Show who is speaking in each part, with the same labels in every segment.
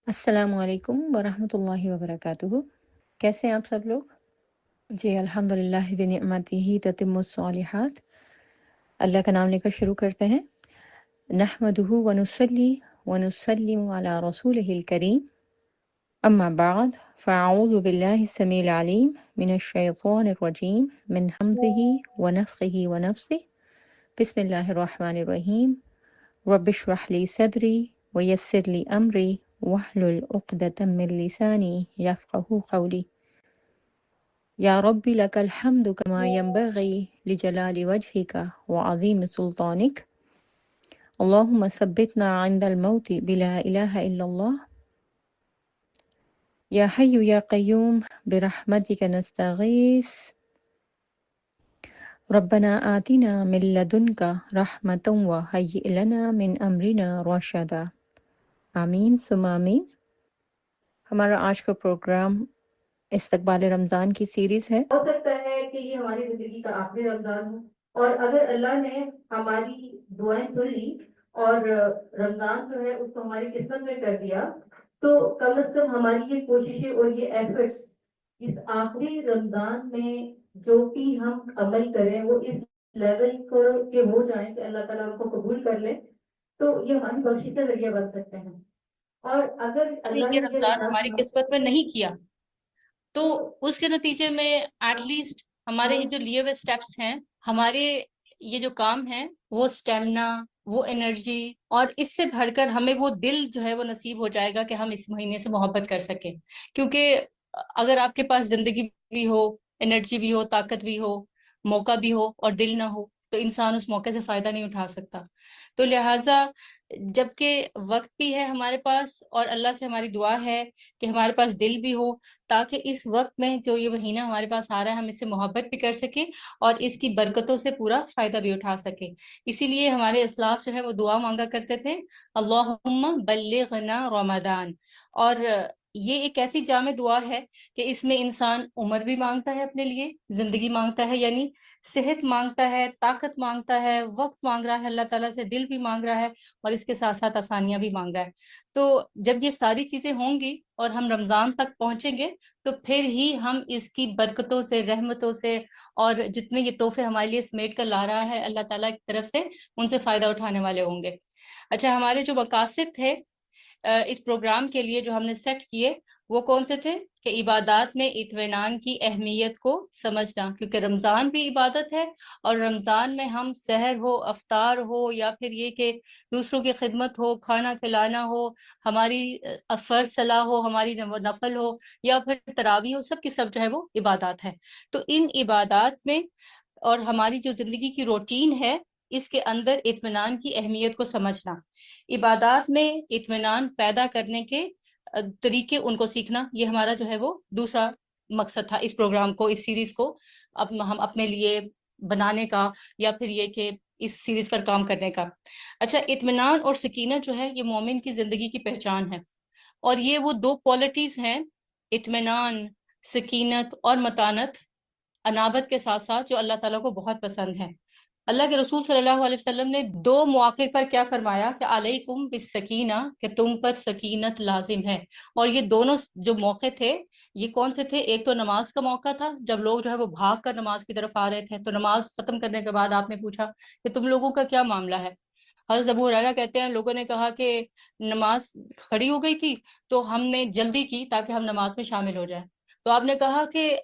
Speaker 1: السلام علیکم ورحمۃ اللہ وبرکاتہ۔ کیسے ہیں آپ سب لوگ؟ جی الحمدللہ بنعمتہ تتم الصالحات۔ اللہ کا نام لے کر شروع کرتے ہیں۔ نحمدہ ونصلی ونسلم علی رسولہ الکریم، اما بعد فاعوذ باللہ السمیع العلیم من الشیطان الرجیم من حمزہ ونفخہ ونفثہ۔ بسم اللہ الرحمن الرحیم۔ رب اشرح لی صدری ویسر لی امری واحلل عقدۃ من لسانی یفقہوا قولی۔ یا رب لک الحمد کما ینبغی لجلال وجہک وعظیم سلطانک۔ اللہم ثبتنا عند الموت بلا الہ الا اللہ۔ یا حی یا قیوم برحمتک نستغیث، ربنا آتنا من لدنک رحمتا وہیئ لنا من امرنا رشدا۔ آمین ثم آمین۔ ہمارا آج کا پروگرام استقبال رمضان کی سیریز ہے۔
Speaker 2: ہو سکتا ہے کہ یہ ہماری زندگی کا آخری رمضان ہو، اور اگر اللہ نے ہماری دعائیں سن لی اور رمضان جو ہے اس کو ہماری قسمت میں کر دیا، تو کم از کم ہماری یہ کوششیں اور یہ ایفرٹس اس آخری رمضان میں جو بھی ہم عمل کریں وہ اس لیول کو کے ہو جائیں کہ اللہ تعالیٰ ان کو قبول کر لے، تو یہ ہماری بخشش کا ذریعہ بن سکتے ہیں۔ اور اگر اللہ
Speaker 3: یہ
Speaker 2: نے
Speaker 3: رمضان ہماری قسمت میں نہیں کیا تو اس کے نتیجے میں ایٹ لیسٹ ہمارے یہ جو لیے ہوئے سٹیپس ہیں، ہمارے یہ جو کام ہیں، وہ سٹیمنا، وہ انرجی، اور اس سے بڑھ کر ہمیں وہ دل جو ہے وہ نصیب ہو جائے گا کہ ہم اس مہینے سے محبت کر سکیں۔ کیونکہ اگر آپ کے پاس زندگی بھی ہو، انرجی بھی ہو، طاقت بھی ہو، موقع بھی ہو، اور دل نہ ہو، تو انسان اس موقع سے فائدہ نہیں اٹھا سکتا۔ تو لہٰذا جبکہ وقت بھی ہے ہمارے پاس، اور اللہ سے ہماری دعا ہے کہ ہمارے پاس دل بھی ہو، تاکہ اس وقت میں جو یہ مہینہ ہمارے پاس آ رہا ہے ہم اس سے محبت بھی کر سکیں اور اس کی برکتوں سے پورا فائدہ بھی اٹھا سکیں۔ اسی لیے ہمارے اسلاف جو ہے وہ دعا مانگا کرتے تھے، اللہم بلغنا رمضان۔ اور یہ ایک ایسی جامع دعا ہے کہ اس میں انسان عمر بھی مانگتا ہے اپنے لیے، زندگی مانگتا ہے، یعنی صحت مانگتا ہے، طاقت مانگتا ہے، وقت مانگ رہا ہے اللہ تعالیٰ سے، دل بھی مانگ رہا ہے، اور اس کے ساتھ ساتھ آسانیاں بھی مانگ رہا ہے۔ تو جب یہ ساری چیزیں ہوں گی اور ہم رمضان تک پہنچیں گے تو پھر ہی ہم اس کی برکتوں سے، رحمتوں سے، اور جتنے یہ تحفے ہمارے لیے سمیٹ کر لا رہا ہے اللہ تعالیٰ کی طرف سے، ان سے فائدہ اٹھانے والے ہوں گے۔ اچھا، ہمارے جو مقاصد تھے اس پروگرام کے لیے جو ہم نے سیٹ کیے، وہ کون سے تھے؟ کہ عبادات میں اطمینان کی اہمیت کو سمجھنا، کیونکہ رمضان بھی عبادت ہے، اور رمضان میں ہم سحر ہو، افطار ہو، یا پھر یہ کہ دوسروں کی خدمت ہو، کھانا کھلانا ہو، ہماری فرض صلاح ہو، ہماری نفل ہو، یا پھر تراویح ہو، سب کی سب جو ہے وہ عبادات ہے۔ تو ان عبادات میں اور ہماری جو زندگی کی روٹین ہے، اس کے اندر اطمینان کی اہمیت کو سمجھنا، عبادات میں اطمینان پیدا کرنے کے طریقے ان کو سیکھنا، یہ ہمارا جو ہے وہ دوسرا مقصد تھا اس پروگرام کو، اس سیریز کو اب ہم اپنے لیے بنانے کا، یا پھر یہ کہ اس سیریز پر کام کرنے کا۔ اچھا، اطمینان اور سکینت جو ہے یہ مومن کی زندگی کی پہچان ہے، اور یہ وہ دو کوالٹیز ہیں، اطمینان، سکینت اور متانت، انابت کے ساتھ ساتھ، جو اللہ تعالیٰ کو بہت پسند ہے۔ اللہ کے رسول صلی اللہ علیہ وسلم نے دو مواقع پر کیا فرمایا کہ علیکم بالسکینہ، کہ تم پر سکینت لازم ہے۔ اور یہ دونوں جو موقع تھے، یہ کون سے تھے؟ ایک تو نماز کا موقع تھا، جب لوگ جو ہے وہ بھاگ کر نماز کی طرف آ رہے تھے، تو نماز ختم کرنے کے بعد آپ نے پوچھا کہ تم لوگوں کا کیا معاملہ ہے؟ حضرت ابو ہریرہ کہتے ہیں لوگوں نے کہا کہ نماز کھڑی ہو گئی تھی تو ہم نے جلدی کی تاکہ ہم نماز میں شامل ہو جائیں۔ تو آپ نے کہا کہ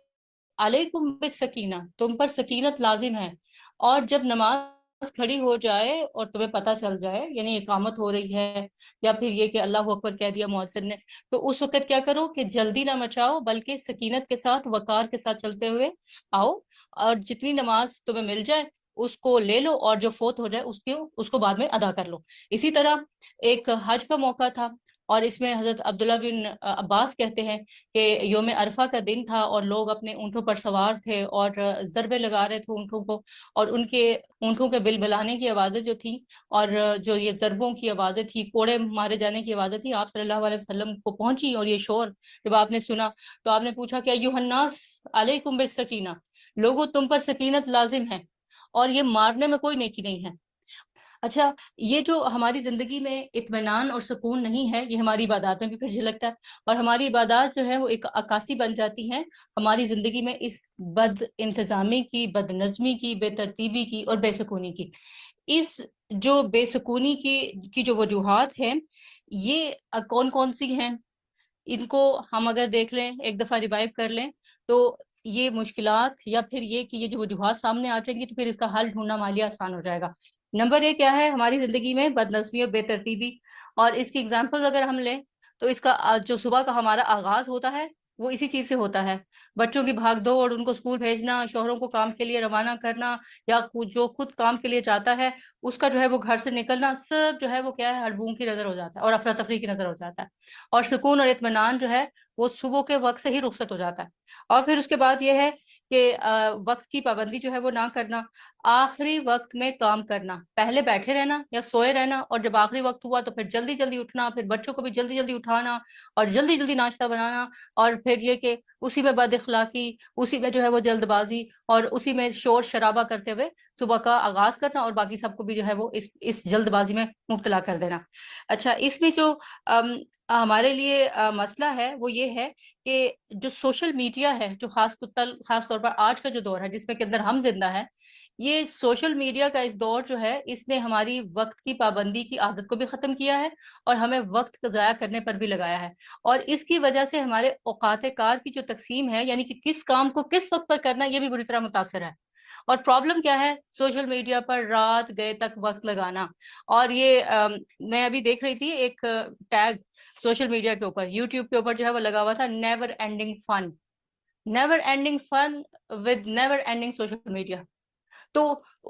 Speaker 3: علیکم بالسکینہ، تم پر سکینت لازم ہے، اور جب نماز کھڑی ہو جائے اور تمہیں پتہ چل جائے، یعنی اقامت ہو رہی ہے، یا پھر یہ کہ اللہ اکبر کہہ دیا مؤذن نے، تو اس وقت کیا کرو کہ جلدی نہ مچاؤ، بلکہ سکینت کے ساتھ، وقار کے ساتھ چلتے ہوئے آؤ، اور جتنی نماز تمہیں مل جائے اس کو لے لو، اور جو فوت ہو جائے اس کو بعد میں ادا کر لو۔ اسی طرح ایک حج کا موقع تھا، اور اس میں حضرت عبداللہ بن عباس کہتے ہیں کہ یوم عرفہ کا دن تھا، اور لوگ اپنے اونٹوں پر سوار تھے اور ضربے لگا رہے تھے اونٹوں کو، اور ان کے اونٹوں کے بلبلانے کی آوازیں جو تھیں، اور جو یہ ضربوں کی آوازیں تھیں، کوڑے مارے جانے کی آوازیں تھیں، آپ صلی اللہ علیہ وسلم کو پہنچی، اور یہ شور جب آپ نے سنا تو آپ نے پوچھا کہ ایھا الناس علیکم بالسکینہ، لوگوں تم پر سکینت لازم ہے، اور یہ مارنے میں کوئی نیکی نہیں ہے۔ اچھا، یہ جو ہماری زندگی میں اطمینان اور سکون نہیں ہے، یہ ہماری عبادات میں بھی پھر جھلکتا ہے، اور ہماری عبادات جو ہے وہ ایک عکاسی بن جاتی ہیں ہماری زندگی میں اس بد انتظامی کی، بد نظمی کی، بے ترتیبی کی اور بے سکونی کی۔ اس جو بے سکونی کی جو وجوہات ہیں، یہ کون کون سی ہیں؟ ان کو ہم اگر دیکھ لیں، ایک دفعہ ریوائیو کر لیں، تو یہ مشکلات یا پھر یہ کہ یہ جو وجوہات سامنے آ جائیں گی تو پھر اس کا حل ڈھونڈنا مالیہ آسان ہو جائے گا۔ نمبر ایک کیا ہے ہماری زندگی میں؟ بد نظمی اور بے ترتیبی۔ اور اس کی ایگزامپل اگر ہم لیں تو اس کا جو صبح کا ہمارا آغاز ہوتا ہے وہ اسی چیز سے ہوتا ہے، بچوں کی بھاگ دوڑ، ان کو اسکول بھیجنا، شوہروں کو کام کے لیے روانہ کرنا، یا جو خود کام کے لیے جاتا ہے اس کا جو ہے وہ گھر سے نکلنا، سب جو ہے وہ کیا ہے ہڑبوں کی نظر ہو جاتا ہے اور افراتفری کی نظر ہو جاتا ہے، اور سکون اور اطمینان جو ہے وہ صبح کے وقت سے ہی رخصت ہو جاتا ہے۔ اور پھر اس کے بعد یہ ہے کہ وقت کی پابندی جو ہے وہ نہ کرنا، آخری وقت میں کام کرنا، پہلے بیٹھے رہنا یا سوئے رہنا، اور جب آخری وقت ہوا تو پھر جلدی جلدی اٹھنا، پھر بچوں کو بھی جلدی جلدی اٹھانا اور جلدی جلدی ناشتہ بنانا، اور پھر یہ کہ اسی میں بد اخلاقی، اسی میں جو ہے وہ جلد بازی، اور اسی میں شور شرابہ کرتے ہوئے صبح کا آغاز کرنا، اور باقی سب کو بھی جو ہے وہ اس جلد بازی میں مبتلا کر دینا۔ اچھا، اس میں جو ہمارے لیے مسئلہ ہے وہ یہ ہے کہ جو سوشل میڈیا ہے، جو خاص طور پر آج کا جو دور ہے جس میں کے اندر ہم زندہ ہیں، یہ سوشل میڈیا کا اس دور جو ہے اس نے ہماری وقت کی پابندی کی عادت کو بھی ختم کیا ہے اور ہمیں وقت ضائع کرنے پر بھی لگایا ہے، اور اس کی وجہ سے ہمارے اوقات کار کی جو تقسیم ہے، یعنی کہ کس کام کو کس وقت پر کرنا، یہ بھی بری طرح متاثر ہے۔ اور پرابلم کیا ہے؟ سوشل میڈیا پر رات گئے تک وقت لگانا۔ اور یہ میں ابھی دیکھ رہی تھی ایک ٹیگ سوشل میڈیا کے اوپر، یوٹیوب کے اوپر جو ہے وہ لگا ہوا تھا، never ending fun, never ending fun with never ending social media. تو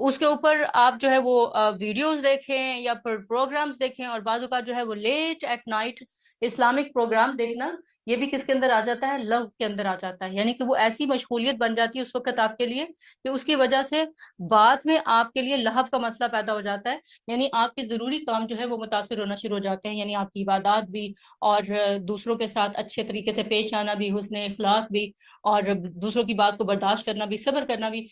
Speaker 3: اس کے اوپر آپ جو ہے وہ ویڈیوز دیکھیں یا پھر پروگرامز دیکھیں، اور بعض اوقات جو ہے وہ late at night Islamic program دیکھنا، یہ بھی کس کے اندر آ جاتا ہے؟ لو کے اندر آ جاتا ہے، یعنی کہ وہ ایسی مشغولیت بن جاتی ہے اس وقت آپ کے لیے کہ اس کی وجہ سے بعد میں آپ کے لیے لہو کا مسئلہ پیدا ہو جاتا ہے، یعنی آپ کے ضروری کام جو ہے وہ متاثر ہونا شروع ہو جاتے ہیں، یعنی آپ کی عبادات بھی، اور دوسروں کے ساتھ اچھے طریقے سے پیش آنا بھی، حسن اخلاق بھی، اور دوسروں کی بات کو برداشت کرنا بھی، صبر کرنا بھی۔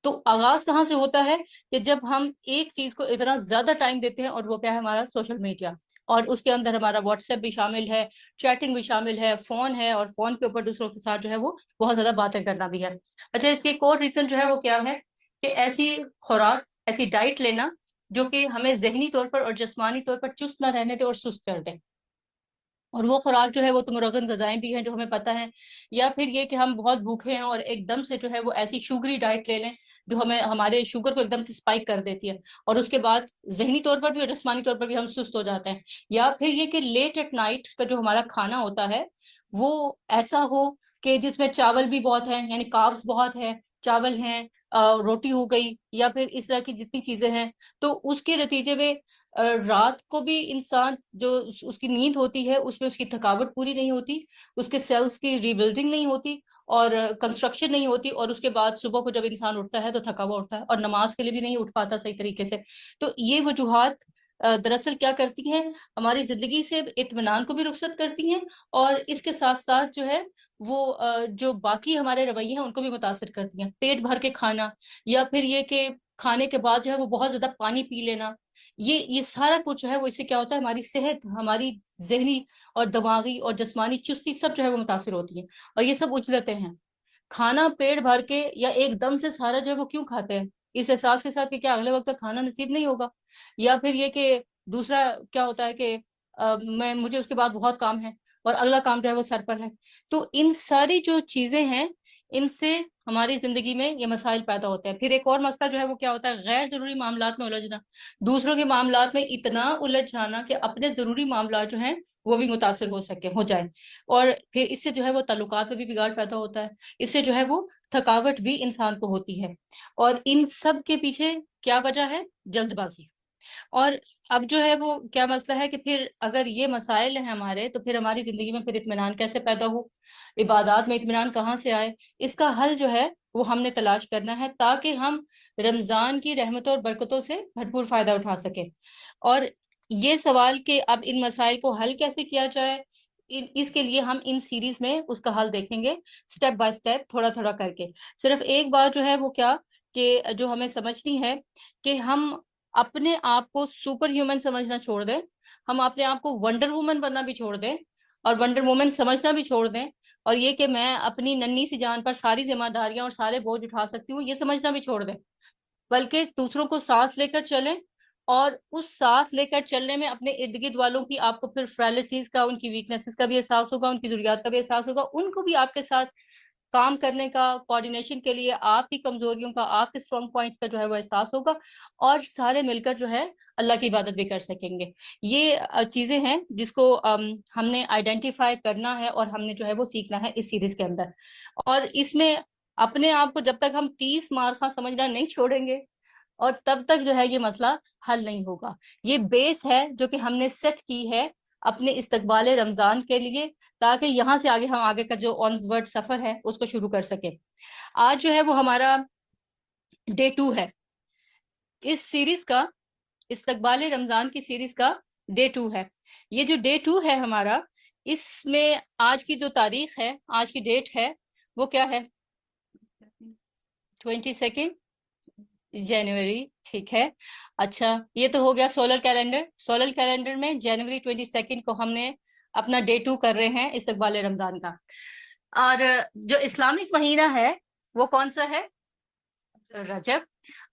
Speaker 3: تو آغاز کہاں سے ہوتا ہے؟ کہ جب ہم ایک چیز کو اتنا زیادہ ٹائم دیتے ہیں، اور وہ کیا ہے؟ ہمارا سوشل میڈیا، اور اس کے اندر ہمارا واٹس ایپ بھی شامل ہے، چیٹنگ بھی شامل ہے، فون ہے، اور فون کے اوپر دوسروں کے ساتھ جو ہے وہ بہت زیادہ باتیں کرنا بھی ہے۔ اچھا، اس کی ایک اور ریزن جو ہے وہ کیا ہے؟ کہ ایسی خوراک، ایسی ڈائٹ لینا جو کہ ہمیں ذہنی طور پر اور جسمانی طور پر چست نہ رہنے دے اور سست کر دے، اور وہ خوراک جو ہے وہ مروغن غذائیں بھی ہیں جو ہمیں پتہ ہے، یا پھر یہ کہ ہم بہت بھوکے ہیں اور ایک دم سے جو ہے وہ ایسی شوگری ڈائٹ لے لیں جو ہمیں ہمارے شوگر کو ایک دم سے اسپائک کر دیتی ہے، اور اس کے بعد ذہنی طور پر بھی اور جسمانی طور پر بھی ہم سست ہو جاتے ہیں، یا پھر یہ کہ لیٹ ایٹ نائٹ کا جو ہمارا کھانا ہوتا ہے وہ ایسا ہو کہ جس میں چاول بھی بہت ہیں، یعنی کاربس بہت ہے، چاول ہیں، روٹی ہو گئی، یا پھر اس طرح کی جتنی چیزیں ہیں، تو اس کے نتیجے میں رات کو بھی انسان جو اس کی نیند ہوتی ہے اس میں اس کی تھکاوٹ پوری نہیں ہوتی، اس کے سیلز کی ری بلڈنگ نہیں ہوتی اور کنسٹرکشن نہیں ہوتی، اور اس کے بعد صبح کو جب انسان اٹھتا ہے تو تھکا ہوا اٹھتا ہے اور نماز کے لیے بھی نہیں اٹھ پاتا صحیح طریقے سے۔ تو یہ وجوہات دراصل کیا کرتی ہیں؟ ہماری زندگی سے اطمینان کو بھی رخصت کرتی ہیں، اور اس کے ساتھ ساتھ جو ہے وہ جو باقی ہمارے رویے ہیں ان کو بھی متاثر کرتی ہیں۔ پیٹ بھر کے کھانا، یا پھر یہ کہ کھانے کے بعد جو ہے وہ بہت زیادہ پانی پی لینا، یہ سارا کچھ جو ہے وہ اس سے کیا ہوتا ہے؟ ہماری صحت، ہماری ذہنی اور دماغی اور جسمانی چستی سب جو ہے وہ متاثر ہوتی ہے، اور یہ سب اجلتیں ہیں۔ کھانا پیٹ بھر کے یا ایک دم سے سارا جو ہے وہ کیوں کھاتے ہیں؟ اس احساس کے ساتھ کہ کیا اگلے وقت تک کھانا نصیب نہیں ہوگا، یا پھر یہ کہ دوسرا کیا ہوتا ہے کہ مجھے اس کے بعد بہت کام ہے اور اگلا کام جو ہے وہ سر پر ہے۔ تو ان ساری جو چیزیں ہیں ان سے ہماری زندگی میں یہ مسائل پیدا ہوتے ہیں۔ پھر ایک اور مسئلہ جو ہے وہ کیا ہوتا ہے؟ غیر ضروری معاملات میں الجھنا، دوسروں کے معاملات میں اتنا الجھ جانا کہ اپنے ضروری معاملات جو ہیں وہ بھی متاثر ہو جائیں، اور پھر اس سے جو ہے وہ تعلقات میں بھی بگاڑ پیدا ہوتا ہے، اس سے جو ہے وہ تھکاوٹ بھی انسان کو ہوتی ہے، اور ان سب کے پیچھے کیا وجہ ہے؟ جلد بازی۔ اور اب جو ہے وہ کیا مسئلہ ہے کہ پھر اگر یہ مسائل ہیں ہمارے، تو پھر ہماری زندگی میں پھر اطمینان کیسے پیدا ہو؟ عبادات میں اطمینان کہاں سے آئے؟ اس کا حل جو ہے وہ ہم نے تلاش کرنا ہے تاکہ ہم رمضان کی رحمتوں اور برکتوں سے بھرپور فائدہ اٹھا سکیں۔ اور یہ سوال کہ اب ان مسائل کو حل کیسے کیا جائے، اس کے لیے ہم ان سیریز میں اس کا حل دیکھیں گے، سٹیپ بائی سٹیپ، تھوڑا تھوڑا کر کے۔ صرف ایک بات جو ہے وہ کیا کہ جو ہمیں سمجھنی ہے کہ ہم اپنے آپ کو سپر ہیومن سمجھنا چھوڑ دیں, ہم اپنے آپ کو ونڈر وومن بننا بھی چھوڑ دیں, اور ونڈر وومن سمجھنا بھی چھوڑ دیں, اور یہ کہ میں اپنی ننھی سی جان پر ساری ذمہ داریاں اور سارے بوجھ اٹھا سکتی ہوں یہ سمجھنا بھی چھوڑ دیں, بلکہ دوسروں کو ساتھ لے کر چلیں, اور اس ساتھ لے کر چلنے میں اپنے ارد گرد والوں کی آپ کو پھر فریلٹیز کا, ان کی ویکنیسز کا بھی احساس ہوگا, ان کی ضروریات کا بھی احساس ہوگا, ان کو بھی آپ کے ساتھ کام کرنے کا, کوآرڈینیشن کے لیے آپ کی کمزوریوں کا, آپ کے اسٹرانگ پوائنٹس کا جو ہے وہ احساس ہوگا, اور سارے مل کر جو ہے اللہ کی عبادت بھی کر سکیں گے. یہ چیزیں ہیں جس کو ہم نے آئیڈینٹیفائی کرنا ہے اور ہم نے جو ہے وہ سیکھنا ہے اس سیریز کے اندر. اور اس میں اپنے آپ کو جب تک ہم 30 مارکاں سمجھنا نہیں چھوڑیں گے اور تب تک جو ہے یہ مسئلہ حل نہیں ہوگا. یہ بیس ہے جو کہ ہم نے سیٹ کی ہے اپنے استقبال رمضان کے لیے, تاکہ یہاں سے آگے ہم آگے کا جو آن ورڈ سفر ہے اس کو شروع کر سکیں. آج جو ہے وہ ہمارا ڈے 2 ہے اس سیریز کا, استقبال رمضان کی سیریز کا ڈے 2 ہے. یہ جو ڈے 2 ہے ہمارا, اس میں آج کی جو تاریخ ہے, آج کی ڈیٹ ہے, وہ کیا ہے؟ 22 جنوری. ٹھیک ہے, اچھا یہ تو ہو گیا سولر کیلنڈر. سولر کیلنڈر میں جنوری 22 کو ہم نے اپنا ڈے 2 کر رہے ہیں استقبال رمضان کا. اور جو اسلامک مہینہ ہے وہ کون سا ہے؟ رجب.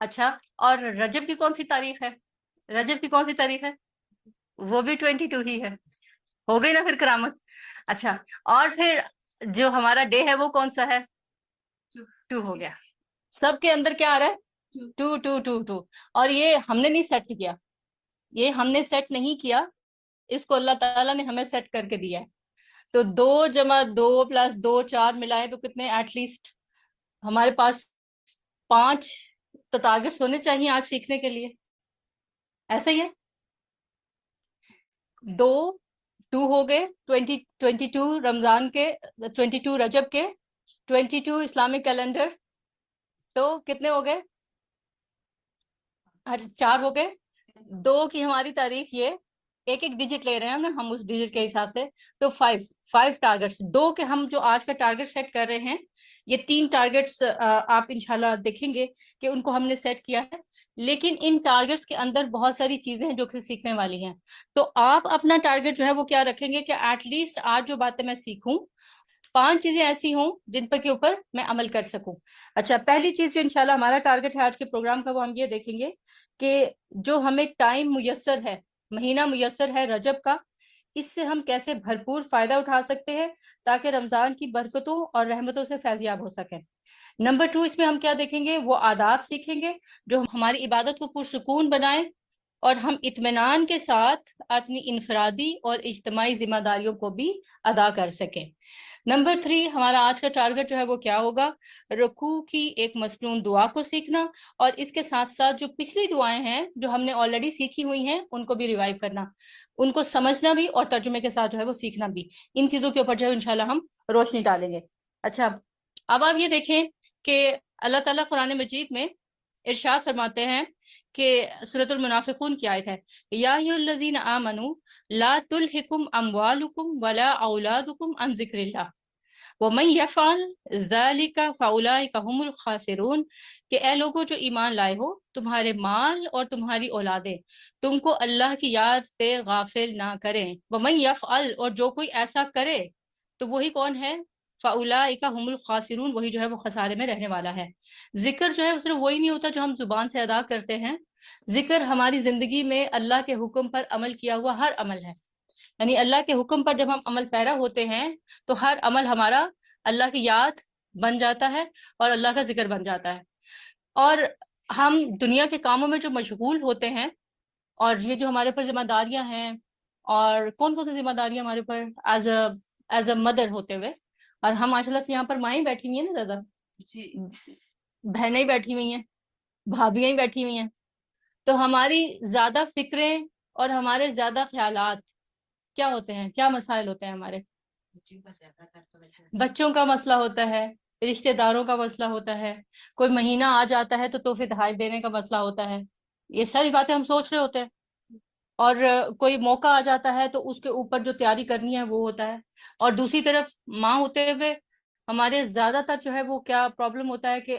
Speaker 3: اچھا, اور رجب کی کون سی تاریخ ہے؟ رجب کی کون سی تاریخ ہے؟ وہ بھی 22 ہی ہے. ہو گئی نا پھر کرامت. اچھا, اور پھر جو ہمارا ڈے ہے وہ کون سا ہے؟ 2 ہو گیا. سب کے اندر کیا آ رہا ہے؟ 2 2 2 2. اور یہ ہم نے نہیں سیٹ کیا, یہ ہم نے سیٹ نہیں کیا, اس کو اللہ تعالیٰ نے ہمیں سیٹ کر کے دیا ہے. تو 2 جمع 2 پلس 2 4 ملائیں تو کتنے؟ ایٹ لیسٹ ہمارے پاس 5 تو ٹارگیٹس ہونے چاہیے آج سیکھنے کے لیے. ایسا ہی ہے. 2 2 ہو گئے 22 رمضان کے, 22 رجب کے, 22 اسلامک کیلنڈر, تو کتنے ہو گئے؟ 4 ہو گئے. 2 کی ہماری تاریخ, یہ ایک ایک ڈیجٹ لے رہے ہیں ہم اس ڈیجٹ کے حساب سے, تو 5 ٹارگیٹس. 2 کے ہم جو آج کا ٹارگیٹ سیٹ کر رہے ہیں, یہ 3 ٹارگیٹس آپ انشاءاللہ دیکھیں گے کہ ان کو ہم نے سیٹ کیا ہے, لیکن ان ٹارگیٹس کے اندر بہت ساری چیزیں ہیں جو کہ سیکھنے والی ہیں. تو آپ اپنا ٹارگیٹ جو ہے وہ کیا رکھیں گے کہ ایٹ لیسٹ آج جو باتیں میں سیکھوں 5 چیزیں ایسی ہوں جن پر کے اوپر میں عمل کر سکوں. اچھا, پہلی چیز جو انشاءاللہ ہمارا ٹارگیٹ ہے آج کے پروگرام کا, وہ ہم یہ دیکھیں گے کہ جو ہمیں ٹائم میسر ہے, مہینہ میسر ہے رجب کا, اس سے ہم کیسے بھرپور فائدہ اٹھا سکتے ہیں تاکہ رمضان کی برکتوں اور رحمتوں سے فیضیاب ہو سکیں. نمبر 2, اس میں ہم کیا دیکھیں گے؟ وہ آداب سیکھیں گے جو ہماری عبادت کو پرسکون بنائیں اور ہم اطمینان کے ساتھ اپنی انفرادی اور اجتماعی ذمہ داریوں کو بھی ادا کر سکیں. نمبر 3, ہمارا آج کا ٹارگٹ جو ہے وہ کیا ہوگا؟ رکوع کی ایک مصنون دعا کو سیکھنا, اور اس کے ساتھ ساتھ جو پچھلی دعائیں ہیں جو ہم نے آلریڈی سیکھی ہوئی ہیں ان کو بھی ریوائیو کرنا, ان کو سمجھنا بھی اور ترجمے کے ساتھ جو ہے وہ سیکھنا بھی. ان چیزوں کے اوپر جو ہے انشاءاللہ ہم روشنی ڈالیں گے. اچھا, اب آپ یہ دیکھیں کہ اللہ تعالیٰ قرآن مجید میں ارشاد فرماتے ہیں کہ سورۃ المنافقون کی آیت ہے, یا ایھا الذین آمنوا لا تلہکم اموالکم ولا اولادکم عن ذکر اللہ وَمَن يَفْعَلْ ذَلِكَ فَأُولَٰئِكَ هُمُ الْخَاسِرُونَ, کہ اے لوگوں جو ایمان لائے ہو, تمہارے مال اور تمہاری اولادیں تم کو اللہ کی یاد سے غافل نہ کریں. وَمَن يَفْعَلْ, اور جو کوئی ایسا کرے تو وہی کون ہے؟ فَأُولَٰئِكَ هُمُ الْخَاسِرُونَ, وہی جو ہے وہ خسارے میں رہنے والا ہے. ذکر جو ہے صرف وہی نہیں ہوتا جو ہم زبان سے ادا کرتے ہیں, ذکر ہماری زندگی میں اللہ کے حکم پر عمل کیا ہوا ہر عمل ہے. یعنی اللہ کے حکم پر جب ہم عمل پیرا ہوتے ہیں تو ہر عمل ہمارا اللہ کی یاد بن جاتا ہے اور اللہ کا ذکر بن جاتا ہے. اور ہم دنیا کے کاموں میں جو مشغول ہوتے ہیں, اور یہ جو ہمارے پر ذمہ داریاں ہیں, اور کون کون سی ذمہ داریاں ہمارے پر ایز اے مدر ہوتے ہوئے, اور ہم ماشاء اللہ سے یہاں پر مائیں بیٹھی ہوئی ہیں نا, زیادہ جی بہنیں بیٹھی ہوئی ہیں, بھابیاں بیٹھی ہوئی ہیں, تو ہماری زیادہ فکریں اور ہمارے زیادہ خیالات کیا ہوتے ہیں, کیا مسائل ہوتے ہیں ہمارے؟ بچوں کا مسئلہ ہوتا ہے, رشتہ داروں کا مسئلہ ہوتا ہے, کوئی مہینہ آ جاتا ہے تو تحفے تحائف دینے کا مسئلہ ہوتا ہے. یہ ساری باتیں ہم سوچ رہے ہوتے ہیں. اور کوئی موقع آ جاتا ہے تو اس کے اوپر جو تیاری کرنی ہے وہ ہوتا ہے. اور دوسری طرف ماں ہوتے ہوئے ہمارے زیادہ تر جو ہے وہ کیا پرابلم ہوتا ہے کہ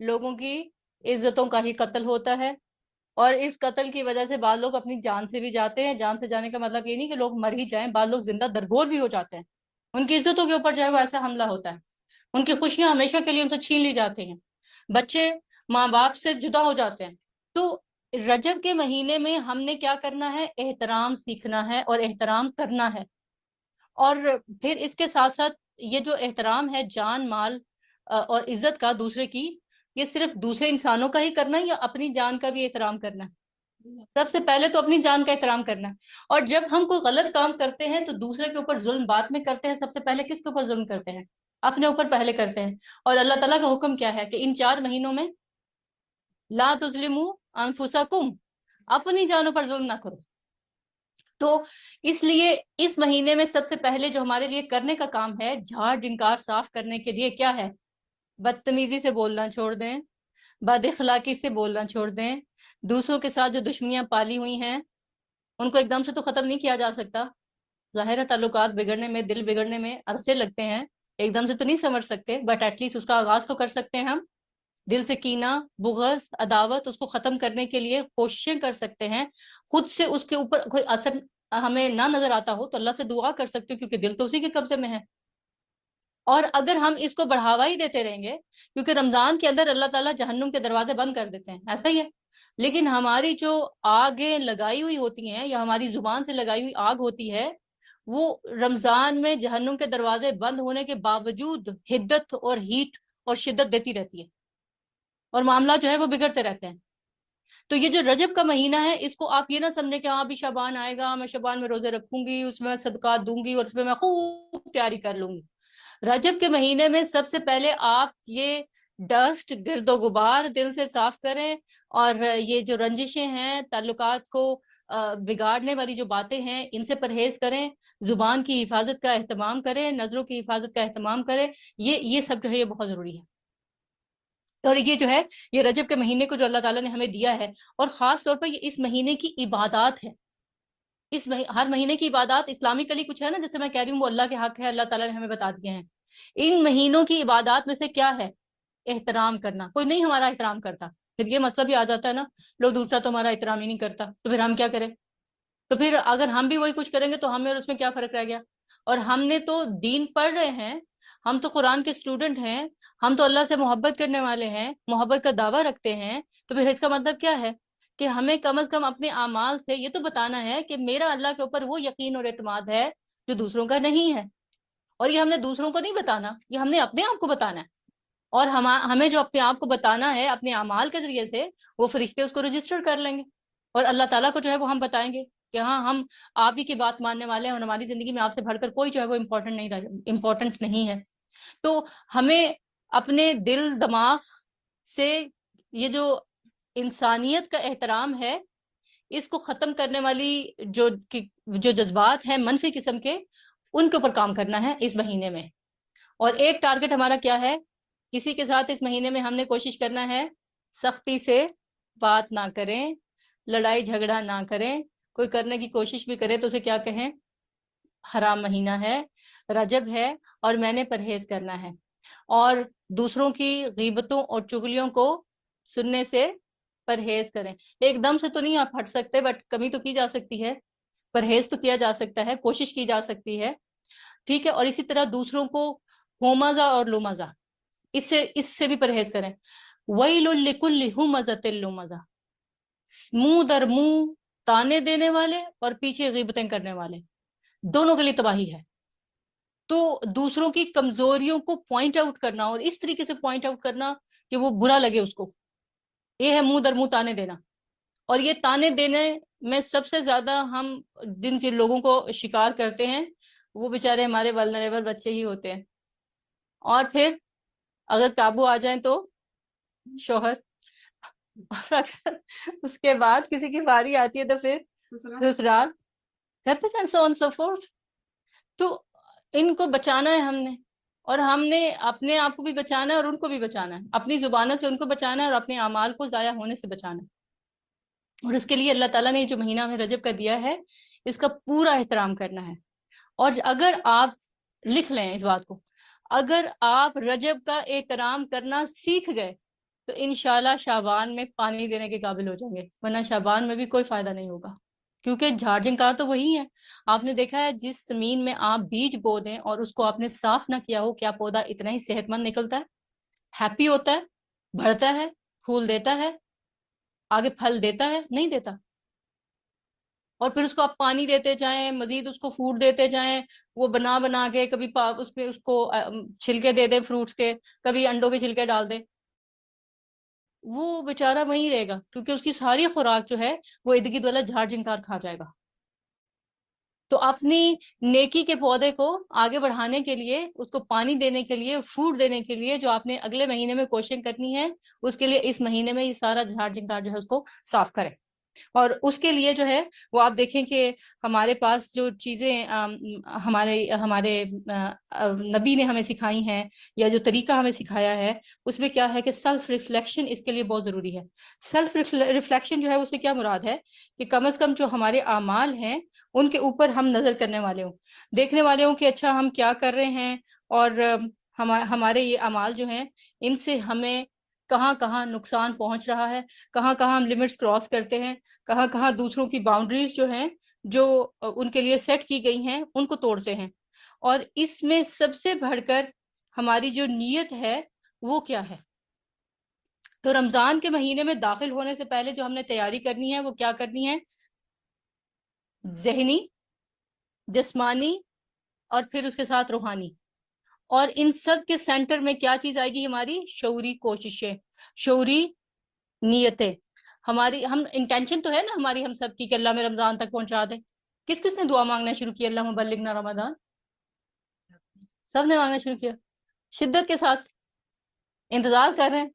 Speaker 3: لوگوں کی عزتوں کا ہی قتل ہوتا ہے، اور اس قتل کی وجہ سے بعض لوگ اپنی جان سے بھی جاتے ہیں. جان سے جانے کا مطلب یہ نہیں کہ لوگ مر ہی جائیں، بعض لوگ زندہ درگور بھی ہو جاتے ہیں. ان کی عزتوں کے اوپر جو ہے وہ ایسا حملہ ہوتا ہے، ان کی خوشیاں ہمیشہ کے لیے ان سے چھین لی جاتی ہیں، بچے ماں باپ سے جدا ہو جاتے ہیں. تو رجب کے مہینے میں ہم نے کیا کرنا ہے؟ احترام سیکھنا ہے اور احترام کرنا ہے. اور پھر اس کے ساتھ ساتھ یہ جو احترام ہے جان مال اور عزت کا دوسرے کی، یہ صرف دوسرے انسانوں کا ہی کرنا ہے یا اپنی جان کا بھی احترام کرنا ہے؟ سب سے پہلے تو اپنی جان کا احترام کرنا ہے. اور جب ہم کوئی غلط کام کرتے ہیں تو دوسرے کے اوپر ظلم بعد میں کرتے ہیں، سب سے پہلے کس کے اوپر ظلم کرتے ہیں؟ اپنے اوپر پہلے کرتے ہیں. اور اللہ تعالیٰ کا حکم کیا ہے کہ ان 4 مہینوں میں لا تظلموا انفسکم، اپنی جانوں پر ظلم نہ کرو. تو اس لیے اس مہینے میں سب سے پہلے جو ہمارے لیے کرنے کا کام ہے، جھاڑ جھنکار صاف کرنے کے لیے کیا ہے؟ بدتمیزی سے بولنا چھوڑ دیں، بد اخلاقی سے بولنا چھوڑ دیں. دوسروں کے ساتھ جو دشمنیاں پالی ہوئی ہیں ان کو ایک دم سے تو ختم نہیں کیا جا سکتا. ظاہر ہے تعلقات بگڑنے میں، دل بگڑنے میں عرصے لگتے ہیں، ایک دم سے تو نہیں سمجھ سکتے، بٹ ایٹ لیسٹ اس کا آغاز تو کر سکتے ہیں. ہم دل سے کینہ، بغض، عداوت اس کو ختم کرنے کے لیے کوششیں کر سکتے ہیں. خود سے اس کے اوپر کوئی اثر ہمیں نہ نظر آتا ہو تو اللہ سے دعا کر سکتے ہیں، کیونکہ دل تو اسی کے قبضے میں ہے. اور اگر ہم اس کو بڑھاوا ہی دیتے رہیں گے، کیونکہ رمضان کے اندر اللہ تعالیٰ جہنم کے دروازے بند کر دیتے ہیں، ایسا ہی ہے. لیکن ہماری جو آگیں لگائی ہوئی ہوتی ہیں یا ہماری زبان سے لگائی ہوئی آگ ہوتی ہے، وہ رمضان میں جہنم کے دروازے بند ہونے کے باوجود حدت اور ہیٹ اور شدت دیتی رہتی ہے، اور معاملات جو ہے وہ بگڑتے رہتے ہیں. تو یہ جو رجب کا مہینہ ہے، اس کو آپ یہ نہ سمجھیں کہ ہاں ابھی شعبان آئے گا، میں شعبان میں روزے رکھوں گی، اس میں صدقات دوں گی اور اس میں میں خوب تیاری کر لوں گی. رجب کے مہینے میں سب سے پہلے آپ یہ ڈسٹ، گرد و غبار دل سے صاف کریں، اور یہ جو رنجشیں ہیں، تعلقات کو بگاڑنے والی جو باتیں ہیں، ان سے پرہیز کریں. زبان کی حفاظت کا اہتمام کریں، نظروں کی حفاظت کا اہتمام کریں. یہ سب جو ہے یہ بہت ضروری ہے. اور یہ جو ہے یہ رجب کے مہینے کو جو اللہ تعالیٰ نے ہمیں دیا ہے، اور خاص طور پر یہ اس مہینے کی عبادات ہے. ہر مہینے کی عبادات اسلامکلی کچھ ہے نا، جیسے میں کہہ رہی ہوں وہ اللہ کے حق ہے، اللہ تعالیٰ نے ہمیں بتا دیے ہیں. ان مہینوں کی عبادات میں سے کیا ہے؟ احترام کرنا. کوئی نہیں ہمارا احترام کرتا، پھر یہ مسئلہ بھی آ جاتا ہے نا، لوگ دوسرا تو ہمارا احترام ہی نہیں کرتا، تو پھر ہم کیا کریں؟ تو پھر اگر ہم بھی وہی کچھ کریں گے تو ہمیں اور اس میں کیا فرق رہ گیا؟ اور ہم نے تو دین پڑھ رہے ہیں، ہم تو قرآن کے اسٹوڈنٹ ہیں، ہم تو اللہ سے محبت کرنے والے ہیں، محبت کا دعویٰ رکھتے ہیں. تو پھر اس کا مطلب کیا ہے؟ کہ ہمیں کم از کم اپنے اعمال سے یہ تو بتانا ہے کہ میرا اللہ کے اوپر وہ یقین اور اعتماد ہے جو دوسروں کا نہیں ہے. اور یہ ہم نے دوسروں کو نہیں بتانا، یہ ہم نے اپنے آپ کو بتانا ہے. اور ہمیں جو اپنے آپ کو بتانا ہے اپنے اعمال کے ذریعے سے، وہ فرشتے اس کو رجسٹر کر لیں گے، اور اللہ تعالیٰ کو جو ہے وہ ہم بتائیں گے کہ ہاں ہم آپ ہی کی بات ماننے والے ہیں، اور ہماری زندگی میں آپ سے بڑھ کر کوئی جو ہے وہ امپورٹنٹ نہیں ہے. تو ہمیں اپنے دل دماغ سے یہ جو انسانیت کا احترام ہے، اس کو ختم کرنے والی جو جذبات ہیں منفی قسم کے، ان کے اوپر کام کرنا ہے اس مہینے میں. اور ایک ٹارگٹ ہمارا کیا ہے؟ کسی کے ساتھ اس مہینے میں ہم نے کوشش کرنا ہے سختی سے بات نہ کریں، لڑائی جھگڑا نہ کریں. کوئی کرنے کی کوشش بھی کرے تو اسے کیا کہیں؟ حرام مہینہ ہے، رجب ہے، اور میں نے پرہیز کرنا ہے. اور دوسروں کی غیبتوں اور چغلیوں کو سننے سے پرہیز کریں. ایک دم سے تو نہیں آپ ہٹ سکتے، بٹ کمی تو کی جا سکتی ہے، پرہیز تو کیا جا سکتا ہے، کوشش کی جا سکتی ہے. ٹھیک ہے. اور اسی طرح دوسروں کو ہومزہ اور لومزہ، اس سے بھی پرہیز کریں. وَيْلٌ لِكُلِّ هُمَزَةٍ لُمَزَةٍ، منہ در منہ تانے دینے والے اور پیچھے غیبتیں کرنے والے، دونوں کے لیے تباہی ہے. تو دوسروں کی کمزوریوں کو پوائنٹ آؤٹ کرنا، اور اس طریقے سے پوائنٹ آؤٹ کرنا کہ وہ برا لگے اس کو، یہ ہے منہ در منہ تانے دینا. اور یہ تانے دینے میں سب سے زیادہ ہم جن کے لوگوں کو شکار کرتے ہیں وہ بیچارے ہمارے ولنریبل بچے ہی ہوتے ہیں. اور پھر اگر قابو آ جائیں تو شوہر، اور اگر اس کے بعد کسی کی باری آتی ہے تو پھر سسرال، کرتے ہیں سو آن سو فورتھ. تو ان کو بچانا ہے ہم نے، اور ہم نے اپنے آپ کو بھی بچانا ہے اور ان کو بھی بچانا ہے، اپنی زبانوں سے ان کو بچانا ہے اور اپنے اعمال کو ضائع ہونے سے بچانا ہے. اور اس کے لیے اللہ تعالیٰ نے جو مہینہ ہمیں رجب کا دیا ہے، اس کا پورا احترام کرنا ہے. اور اگر آپ لکھ لیں اس بات کو، اگر آپ رجب کا احترام کرنا سیکھ گئے تو انشاءاللہ شعبان میں پانی دینے کے قابل ہو جائیں گے، ورنہ شعبان میں بھی کوئی فائدہ نہیں ہوگا، کیونکہ جھاڑجن کار تو وہی ہے۔ آپ نے دیکھا ہے جس زمین میں آپ بیج بو دیں اور اس کو آپ نے صاف نہ کیا ہو، کیا پودا اتنا ہی صحت مند نکلتا ہے، ہیپی ہوتا ہے، بڑھتا ہے، پھول دیتا ہے، آگے پھل دیتا ہے؟ نہیں دیتا۔ اور پھر اس کو آپ پانی دیتے جائیں، مزید اس کو فوڈ دیتے جائیں، وہ بنا بنا کے کبھی اس میں اس کو چھلکے دے دیں فروٹس کے، کبھی انڈوں کے چھلکے ڈال دیں، وہ بیچارہ وہیں رہے گا، کیونکہ اس کی ساری خوراک جو ہے وہ ارد گرد والا جھاڑ جھنکار کھا جائے گا۔ تو اپنی نیکی کے پودے کو آگے بڑھانے کے لیے، اس کو پانی دینے کے لیے، فوڈ دینے کے لیے، جو آپ نے اگلے مہینے میں کوشش کرنی ہے، اس کے لیے اس مہینے میں یہ سارا جھاڑ جھنکار جو ہے اس کو صاف کریں۔ اور اس کے لیے جو ہے وہ آپ دیکھیں کہ ہمارے پاس جو چیزیں ہمارے ہمارے نبی نے ہمیں سکھائی ہیں، یا جو طریقہ ہمیں سکھایا ہے، اس میں کیا ہے کہ سیلف ریفلیکشن اس کے لیے بہت ضروری ہے۔ سیلف ریفلیکشن جو ہے اس سے کیا مراد ہے کہ کم از کم جو ہمارے اعمال ہیں ان کے اوپر ہم نظر کرنے والے ہوں، دیکھنے والے ہوں کہ اچھا ہم کیا کر رہے ہیں، اور ہمارے یہ اعمال جو ہیں ان سے ہمیں کہاں کہاں نقصان پہنچ رہا ہے، کہاں کہاں ہم لمٹس کراس کرتے ہیں، کہاں کہاں دوسروں کی باؤنڈریز جو ہیں جو ان کے لیے سیٹ کی گئی ہیں ان کو توڑتے ہیں۔ اور اس میں سب سے بڑھ کر ہماری جو نیت ہے وہ کیا ہے؟ تو رمضان کے مہینے میں داخل ہونے سے پہلے جو ہم نے تیاری کرنی ہے وہ کیا کرنی ہے؟ ذہنی، جسمانی، اور پھر اس کے ساتھ روحانی۔ اور ان سب کے سینٹر میں کیا چیز آئے گی؟ ہماری شعوری کوششیں، شعوری نیتیں، ہماری ہم انٹینشن تو ہے نا ہماری ہم سب کی کہ اللہ میں رمضان تک پہنچا دے۔ کس کس نے دعا مانگنا شروع کیا؟ اللہ بلغنا رمضان، سب نے مانگنا شروع کیا، شدت کے ساتھ انتظار کر رہے ہیں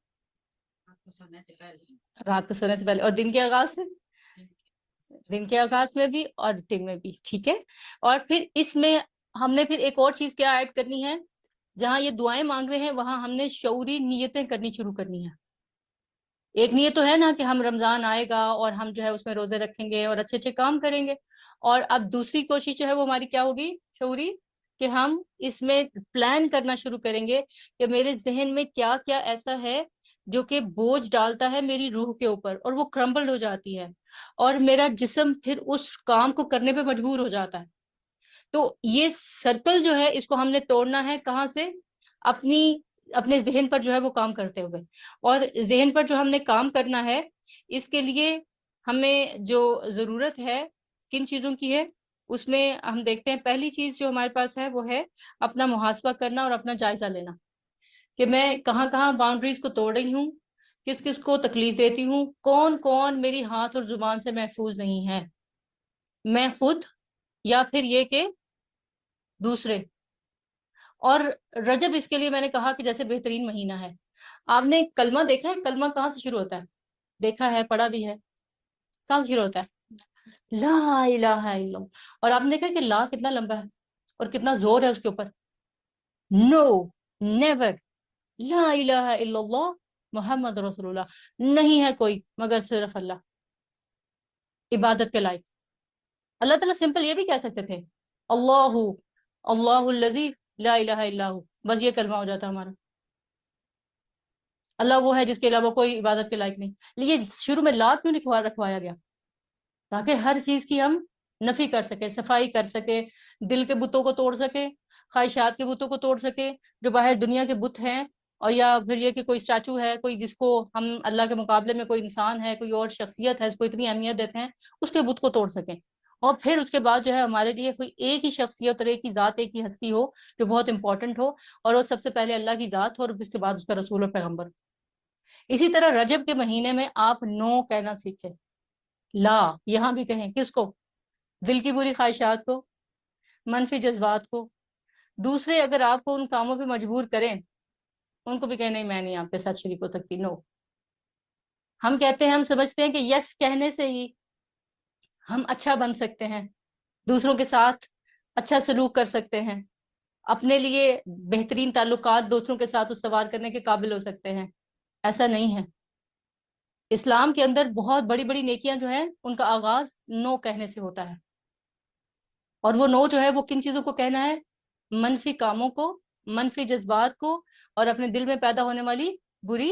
Speaker 3: رات کو سونے سے پہلے، اور دن کے آغاز سے، دن کے آغاز میں بھی اور دن میں بھی، ٹھیک ہے۔ اور پھر اس میں ہم نے پھر ایک اور چیز کیا ایڈ کرنی ہے؟ جہاں یہ دعائیں مانگ رہے ہیں وہاں ہم نے شعوری نیتیں کرنی شروع کرنی ہے۔ ایک نیت تو ہے نا کہ ہم رمضان آئے گا اور ہم جو ہے اس میں روزے رکھیں گے اور اچھے اچھے کام کریں گے، اور اب دوسری کوشش جو ہے وہ ہماری کیا ہوگی شعوری، کہ ہم اس میں پلان کرنا شروع کریں گے کہ میرے ذہن میں کیا کیا ایسا ہے جو کہ بوجھ ڈالتا ہے میری روح کے اوپر اور وہ کرمبل ہو جاتی ہے، اور میرا جسم پھر اس کام کو کرنے پہ مجبور ہو جاتا ہے۔ تو یہ سرکل جو ہے اس کو ہم نے توڑنا ہے، کہاں سے؟ اپنے ذہن پر جو ہے وہ کام کرتے ہوئے۔ اور ذہن پر جو ہم نے کام کرنا ہے اس کے لیے ہمیں جو ضرورت ہے کن چیزوں کی ہے، اس میں ہم دیکھتے ہیں پہلی چیز جو ہمارے پاس ہے وہ ہے اپنا محاسبہ کرنا اور اپنا جائزہ لینا، کہ میں کہاں کہاں باؤنڈریز کو توڑ رہی ہوں، کس کس کو تکلیف دیتی ہوں، کون کون میری ہاتھ اور زبان سے محفوظ نہیں ہے، میں خود یا پھر یہ کہ دوسرے۔ اور رجب اس کے لیے میں نے کہا کہ جیسے بہترین مہینہ ہے۔ آپ نے کلمہ دیکھا ہے؟ کلمہ کہاں سے شروع ہوتا ہے؟ دیکھا ہے، پڑھا بھی ہے، کہاں سے شروع ہوتا ہے؟ لا الہ الا اللہ۔ اور آپ نے دیکھا کہ لا کتنا لمبا ہے اور کتنا زور ہے اس کے اوپر؟ نو، نیور، لا الہ الا اللہ محمد رسول اللہ، نہیں ہے کوئی مگر صرف اللہ عبادت کے لائق۔ اللہ تعالیٰ سمپل یہ بھی کہہ سکتے تھے اللہ، اللہ الذی لا الہ الا ہو، بس یہ کلمہ ہو جاتا ہمارا، اللہ وہ ہے جس کے علاوہ کوئی عبادت کے لائق نہیں۔ لیکن شروع میں لا کیوں رکھوایا گیا؟ تاکہ ہر چیز کی ہم نفی کر سکے، صفائی کر سکے، دل کے بتوں کو توڑ سکے، خواہشات کے بتوں کو توڑ سکے جو باہر دنیا کے بت ہیں، اور یا پھر یہ کہ کوئی اسٹیچو ہے، کوئی جس کو ہم اللہ کے مقابلے میں کوئی انسان ہے، کوئی اور شخصیت ہے اس کو اتنی اہمیت دیتے ہیں، اس کے بت کو توڑ سکیں۔ اور پھر اس کے بعد جو ہے ہمارے لیے کوئی ایک ہی شخصیت اور ایک ہی ذات، ایک ہی ہستی ہو جو بہت امپورٹنٹ ہو، اور وہ سب سے پہلے اللہ کی ذات ہو اور اس کے بعد اس کا رسول اور پیغمبر۔ اسی طرح رجب کے مہینے میں آپ نو کہنا سیکھیں، لا یہاں بھی کہیں، کس کو؟ دل کی بری خواہشات کو، منفی جذبات کو۔ دوسرے اگر آپ کو ان کاموں پہ مجبور کریں، ان کو بھی کہیں نہیں میں نہیں آپ کے ساتھ شریک ہو سکتی، نو۔ ہم کہتے ہیں، ہم سمجھتے ہیں کہ یس کہنے سے ہی ہم اچھا بن سکتے ہیں، دوسروں کے ساتھ اچھا سلوک کر سکتے ہیں، اپنے لیے بہترین تعلقات دوسروں کے ساتھ استوار کرنے کے قابل ہو سکتے ہیں۔ ایسا نہیں ہے۔ اسلام کے اندر بہت بڑی بڑی نیکیاں جو ہیں ان کا آغاز نو کہنے سے ہوتا ہے، اور وہ نو جو ہے وہ کن چیزوں کو کہنا ہے؟ منفی کاموں کو، منفی جذبات کو، اور اپنے دل میں پیدا ہونے والی بری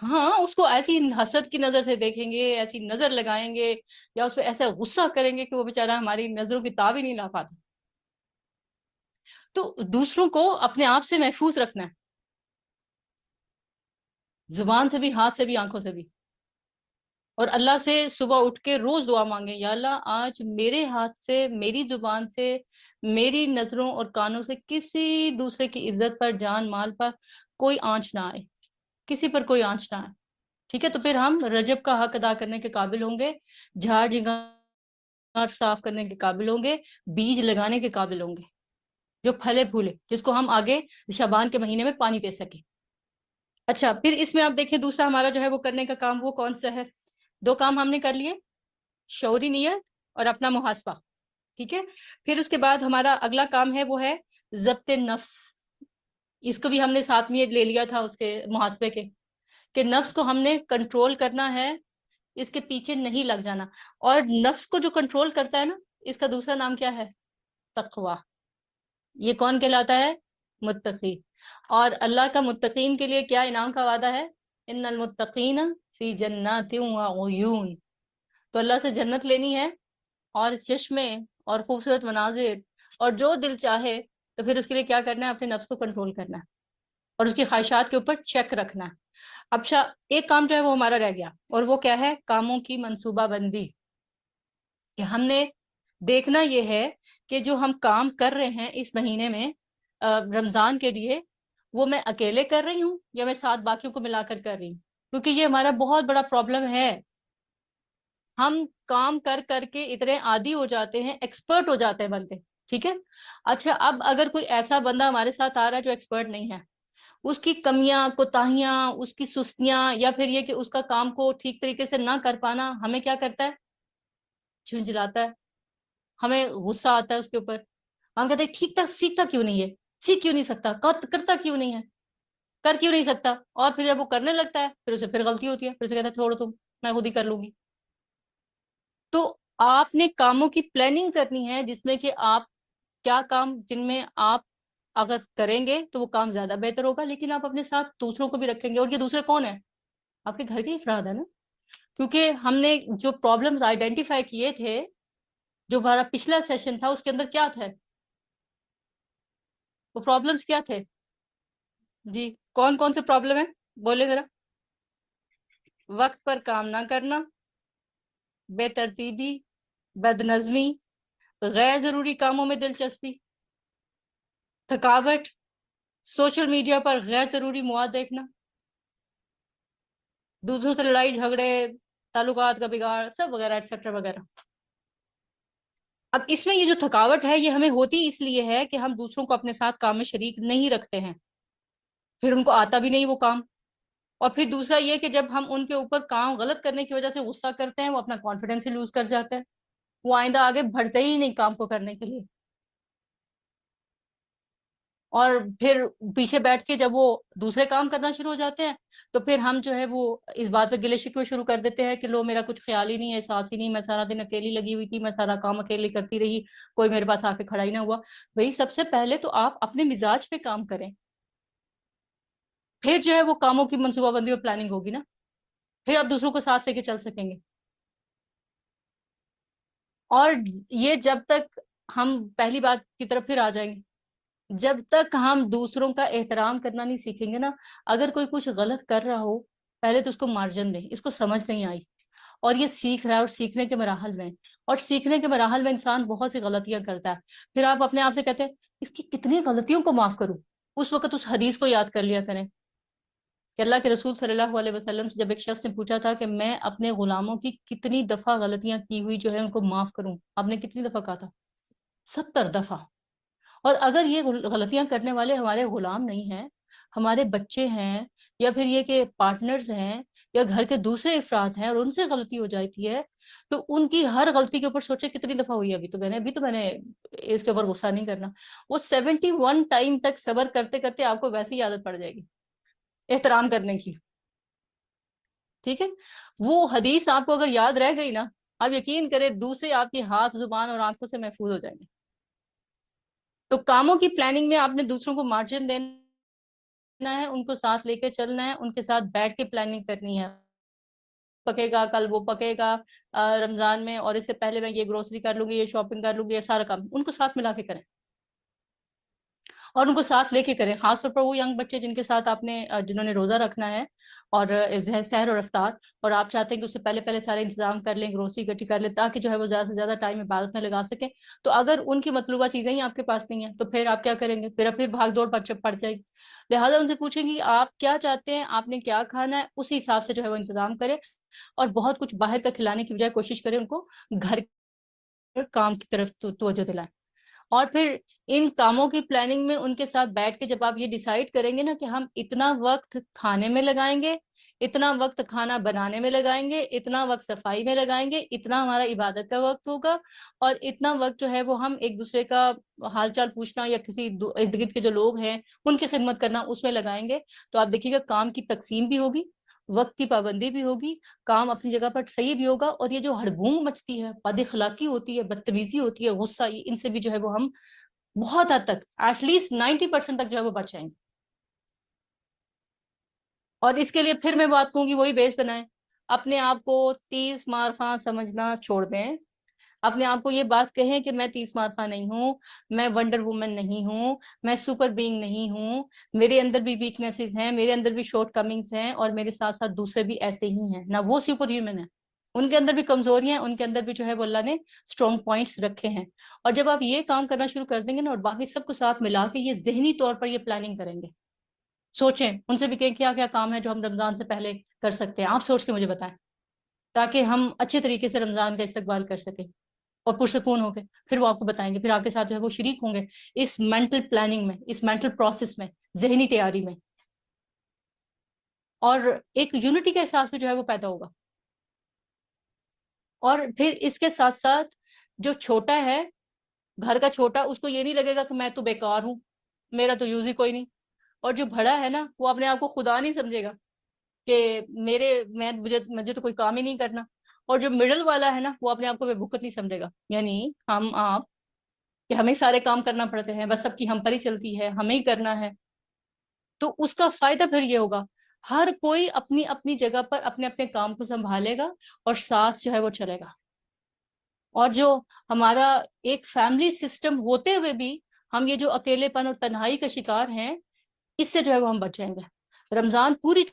Speaker 3: ہاں اس کو ایسی حسد کی نظر سے دیکھیں گے، ایسی نظر لگائیں گے، یا اس پہ ایسا غصہ کریں گے کہ وہ بیچارہ ہماری نظروں کی تاب ہی نہیں لا پاتا. تو دوسروں کو اپنے آپ سے محفوظ رکھنا ہے، زبان سے بھی، ہاتھ سے بھی، آنکھوں سے بھی. اور اللہ سے صبح اٹھ کے روز دعا مانگیں، یا اللہ آج میرے ہاتھ سے، میری زبان سے، میری نظروں اور کانوں سے کسی دوسرے کی عزت پر، جان مال پر کوئی آنچ نہ آئے، کسی پر کوئی آنچ نہ آئے. ٹھیک ہے، تو پھر ہم رجب کا حق ادا کرنے کے قابل ہوں گے، جھاڑ جھنگار صاف کرنے کے قابل ہوں گے، بیج لگانے کے قابل ہوں گے جو پھلے پھولے، جس کو ہم آگے شعبان کے مہینے میں پانی دے سکیں. اچھا، پھر اس میں آپ دیکھیں دوسرا ہمارا جو ہے وہ کرنے کا کام وہ کون سا ہے؟ 2 کام ہم نے کر لیے، شعوری نیت اور اپنا محاسبہ. ٹھیک ہے، پھر اس کے بعد ہمارا اگلا کام ہے وہ ہے ضبط نفس. اس کو بھی ہم نے ساتھ میں لے لیا تھا اس کے محاسبے کے، کہ نفس کو ہم نے کنٹرول کرنا ہے، اس کے پیچھے نہیں لگ جانا. اور نفس کو جو کنٹرول کرتا ہے نا، اس کا دوسرا نام کیا ہے؟ تقوی. یہ کون کہلاتا ہے؟ متقی. اور اللہ کا متقین کے لیے کیا انعام کا وعدہ ہے؟ ان المتقین فی جنات وعیون. تو اللہ سے جنت لینی ہے، اور چشمے اور خوبصورت مناظر اور جو دل چاہے، تو پھر اس کے لیے کیا کرنا ہے؟ اپنے نفس کو کنٹرول کرنا ہے اور اس کی خواہشات کے اوپر چیک رکھنا ہے. اچھا، ایک کام جو ہے وہ ہمارا رہ گیا، اور وہ کیا ہے؟ کاموں کی منصوبہ بندی. کہ ہم نے دیکھنا یہ ہے کہ جو ہم کام کر رہے ہیں اس مہینے میں رمضان کے لیے، وہ میں اکیلے کر رہی ہوں یا میں ساتھ باقیوں کو ملا کر رہی ہوں. کیونکہ یہ ہمارا بہت بڑا پرابلم ہے، ہم کام کر کر کے اتنے عادی ہو جاتے ہیں، ایکسپرٹ ہو جاتے ہیں بلکہ. ٹھیک ہے، اچھا اب اگر کوئی ایسا بندہ ہمارے ساتھ آ رہا ہے جو ایکسپرٹ نہیں ہے، اس کی کمیاں، کوتاہیاں، اس کی سستیاں، یا پھر یہ کہ اس کا کام کو ٹھیک طریقے سے نہ کر پانا ہمیں کیا کرتا ہے؟ جھنجھلاتا ہے، ہمیں غصہ آتا ہے اس کے اوپر. ہم کہتے ہیں ٹھیک ٹھاک سیکھتا کیوں نہیں ہے، سیکھ کیوں نہیں سکتا، کرتا کیوں نہیں ہے، کر کیوں نہیں سکتا. اور پھر جب وہ کرنے لگتا ہے پھر اسے پھر غلطی ہوتی ہے، پھر اسے کہتا ہے چھوڑو تم، میں خود ہی کر لوں گی. تو آپ نے کاموں کی پلاننگ کرنی ہے، جس میں کہ آپ کیا کام، جن میں آپ اگر کریں گے تو وہ کام زیادہ بہتر ہوگا، لیکن آپ اپنے ساتھ دوسروں کو بھی رکھیں گے. اور یہ دوسرے کون ہیں؟ آپ کے گھر کے افراد ہیں نا. کیونکہ ہم نے جو پرابلمز آئیڈینٹیفائی کیے تھے، جو ہمارا پچھلا سیشن تھا، اس کے اندر کیا تھا؟ وہ پرابلمز کیا تھے؟ جی، کون کون سے پرابلم ہیں؟ بولے ذرا. وقت پر کام نہ کرنا، بے ترتیبی، بد نظمی، غیر ضروری کاموں میں دلچسپی، تھکاوٹ، سوشل میڈیا پر غیر ضروری مواد دیکھنا، دوسروں سے لڑائی جھگڑے، تعلقات کا بگاڑ، سب وغیرہ ایٹسٹرا وغیرہ. اب اس میں یہ جو تھکاوٹ ہے، یہ ہمیں ہوتی اس لیے ہے کہ ہم دوسروں کو اپنے ساتھ کام میں شریک نہیں رکھتے ہیں، پھر ان کو آتا بھی نہیں وہ کام. اور پھر دوسرا یہ کہ جب ہم ان کے اوپر کام غلط کرنے کی وجہ سے غصہ کرتے ہیں، وہ اپنا کانفیڈینس ہی لوز کر جاتے ہیں، وہ آئندہ آگے بڑھتے ہی نہیں کام کو کرنے کے لیے. اور پھر پیچھے بیٹھ کے جب وہ دوسرے کام کرنا شروع ہو جاتے ہیں، تو پھر ہم جو ہے وہ اس بات پہ گلے شکوے شروع کر دیتے ہیں کہ لو میرا کچھ خیال ہی نہیں ہے، احساس ہی نہیں، میں سارا دن اکیلی لگی ہوئی تھی، میں سارا کام اکیلی کرتی رہی، کوئی میرے پاس آ کے کھڑا ہی نہ ہوا. بھئی سب سے پہلے تو آپ اپنے مزاج پہ کام کریں، پھر جو ہے وہ کاموں کی منصوبہ بندی اور پلاننگ ہوگی نا، پھر آپ دوسروں کو ساتھ لے کے چل سکیں گے. اور یہ جب تک ہم پہلی بات کی طرف پھر آ جائیں گے، جب تک ہم دوسروں کا احترام کرنا نہیں سیکھیں گے نا، اگر کوئی کچھ غلط کر رہا ہو، پہلے تو اس کو مارجن دیں، اس کو سمجھ نہیں آئی اور یہ سیکھ رہا ہے اور سیکھنے کے مراحل میں، اور سیکھنے کے مراحل میں انسان بہت سی غلطیاں کرتا ہے. پھر آپ اپنے آپ سے کہتے ہیں اس کی کتنی غلطیوں کو معاف کروں. اس وقت اس حدیث کو یاد کر لیا کریں کہ اللہ کے رسول صلی اللہ علیہ وسلم سے جب ایک شخص نے پوچھا تھا کہ میں اپنے غلاموں کی کتنی دفعہ غلطیاں کی ہوئی جو ہے ان کو معاف کروں، آپ نے کتنی دفعہ کہا تھا؟ 70 دفعہ. اور اگر یہ غلطیاں کرنے والے ہمارے غلام نہیں ہیں، ہمارے بچے ہیں، یا پھر یہ کہ پارٹنرز ہیں، یا گھر کے دوسرے افراد ہیں، اور ان سے غلطی ہو جاتی ہے، تو ان کی ہر غلطی کے اوپر سوچے کتنی دفعہ ہوئی ہے. ابھی تو میں نے اس کے اوپر غصہ نہیں کرنا. وہ 71 ٹائم تک صبر کرتے کرتے آپ کو ویسے ہی عادت پڑ جائے گی احترام کرنے کی. ٹھیک ہے، وہ حدیث آپ کو اگر یاد رہ گئی نا، آپ یقین کریں دوسرے آپ کی ہاتھ، زبان اور آنکھوں سے محفوظ ہو جائیں گے. تو کاموں کی پلاننگ میں آپ نے دوسروں کو مارجن دینا ہے ان کو ساتھ لے کے چلنا ہے, ان کے ساتھ بیٹھ کے پلاننگ کرنی ہے. پکے گا کل وہ پکے گا رمضان میں, اور اس سے پہلے میں یہ گروسری کر لوں گی, یہ شاپنگ کر لوں گی, یہ سارا کام ان کو ساتھ ملا کے کریں اور ان کو ساتھ لے کے کریں. خاص طور پر وہ ینگ بچے جن کے ساتھ آپ نے جنہوں نے روزہ رکھنا ہے اور سحر اور افطار, اور آپ چاہتے ہیں کہ اس سے پہلے پہلے سارے انتظام کر لیں, گروسری اکٹھی کر لیں تاکہ جو ہے وہ زیادہ سے زیادہ ٹائم عبادت میں لگا سکیں. تو اگر ان کی مطلوبہ چیزیں ہی آپ کے پاس نہیں ہیں تو پھر آپ کیا کریں گے, پھر بھاگ دوڑ پڑ جائے گی. لہٰذا ان سے پوچھیں گے آپ کیا چاہتے ہیں, آپ نے کیا کھانا ہے, اسی حساب سے جو ہے وہ انتظام کرے, اور بہت کچھ باہر کا کھلانے کی بجائے کوشش کریں ان کو گھر کام کی طرف توجہ دلائیں. اور پھر ان کاموں کی پلاننگ میں ان کے ساتھ بیٹھ کے جب آپ یہ ڈیسائیڈ کریں گے نا کہ ہم اتنا وقت کھانے میں لگائیں گے, اتنا وقت کھانا بنانے میں لگائیں گے, اتنا وقت صفائی میں لگائیں گے, اتنا ہمارا عبادت کا وقت ہوگا, اور اتنا وقت جو ہے وہ ہم ایک دوسرے کا حال چال پوچھنا یا کسی ارد گرد کے جو لوگ ہیں ان کی خدمت کرنا اس میں لگائیں گے, تو آپ دیکھیے گا کام کی تقسیم بھی ہوگی, وقت کی پابندی بھی ہوگی, کام اپنی جگہ پر صحیح بھی ہوگا. اور یہ جو ہڑبونگ مچتی ہے, بد اخلاقی ہوتی ہے, بدتمیزی ہوتی ہے, غصہ, ان سے بھی جو ہے وہ ہم بہت حد تک ایٹ لیسٹ 90% تک جو ہے وہ بچ جائیں گے. اور اس کے لیے پھر میں بات کہوں گی وہی بیس بنائیں, اپنے آپ کو 30 مارخواں سمجھنا چھوڑ دیں, اپنے آپ کو یہ بات کہیں کہ میں 30 مارخواں نہیں ہوں, میں ونڈر وومن نہیں ہوں, میں سپر بینگ نہیں ہوں, میرے اندر بھی ویکنیسز ہیں, میرے اندر بھی شارٹ کمنگز ہیں, اور میرے ساتھ ساتھ دوسرے بھی ایسے ہی ہیں. نہ وہ سپر ہیومن ہیں, ان کے اندر بھی کمزوریاں ہیں, ان کے اندر بھی جو ہے وہ اللہ نے اسٹرانگ پوائنٹس رکھے ہیں. اور جب آپ یہ کام کرنا شروع کر دیں گے نا, اور باقی سب کو ساتھ ملا کے یہ ذہنی طور پر یہ پلاننگ کریں گے, سوچیں ان سے بھی کہ کیا کیا کام ہے جو ہم رمضان سے پہلے کر سکتے ہیں, آپ سوچ کے مجھے بتائیں تاکہ ہم اچھے طریقے سے رمضان کا استقبال کر سکیں اور پرسکون ہو کے پھر وہ آپ کو بتائیں گے, پھر آپ کے ساتھ جو ہے وہ شریک ہوں گے اس مینٹل پلاننگ میں, اس مینٹل پروسیس میں, ذہنی تیاری میں, اور ایک یونٹی کا احساس بھی جو ہے وہ پیدا ہوگا. اور پھر اس کے ساتھ ساتھ جو چھوٹا ہے, گھر کا چھوٹا, اس کو یہ نہیں لگے گا کہ میں تو بیکار ہوں, میرا تو یوز ہی کوئی نہیں. اور جو بڑا ہے نا وہ اپنے آپ کو خدا نہیں سمجھے گا کہ مجھے تو کوئی کام ہی نہیں کرنا. اور جو مڈل والا ہے نا وہ اپنے آپ کو بے بھوکت نہیں سمجھے گا, یعنی ہم آپ کہ ہمیں سارے کام کرنا پڑتے ہیں, بس سب کی ہم پر ہی چلتی ہے, ہمیں ہی کرنا ہے. تو اس کا فائدہ پھر یہ ہوگا, ہر کوئی اپنی اپنی جگہ پر اپنے اپنے کام کو سنبھالے گا اور ساتھ جو ہے وہ چلے گا. اور جو ہمارا ایک فیملی سسٹم ہوتے ہوئے بھی ہم یہ جو اکیلے پن اور تنہائی کا شکار ہیں, اس سے جو ہے وہ ہم بچ جائیں گے. رمضان پوری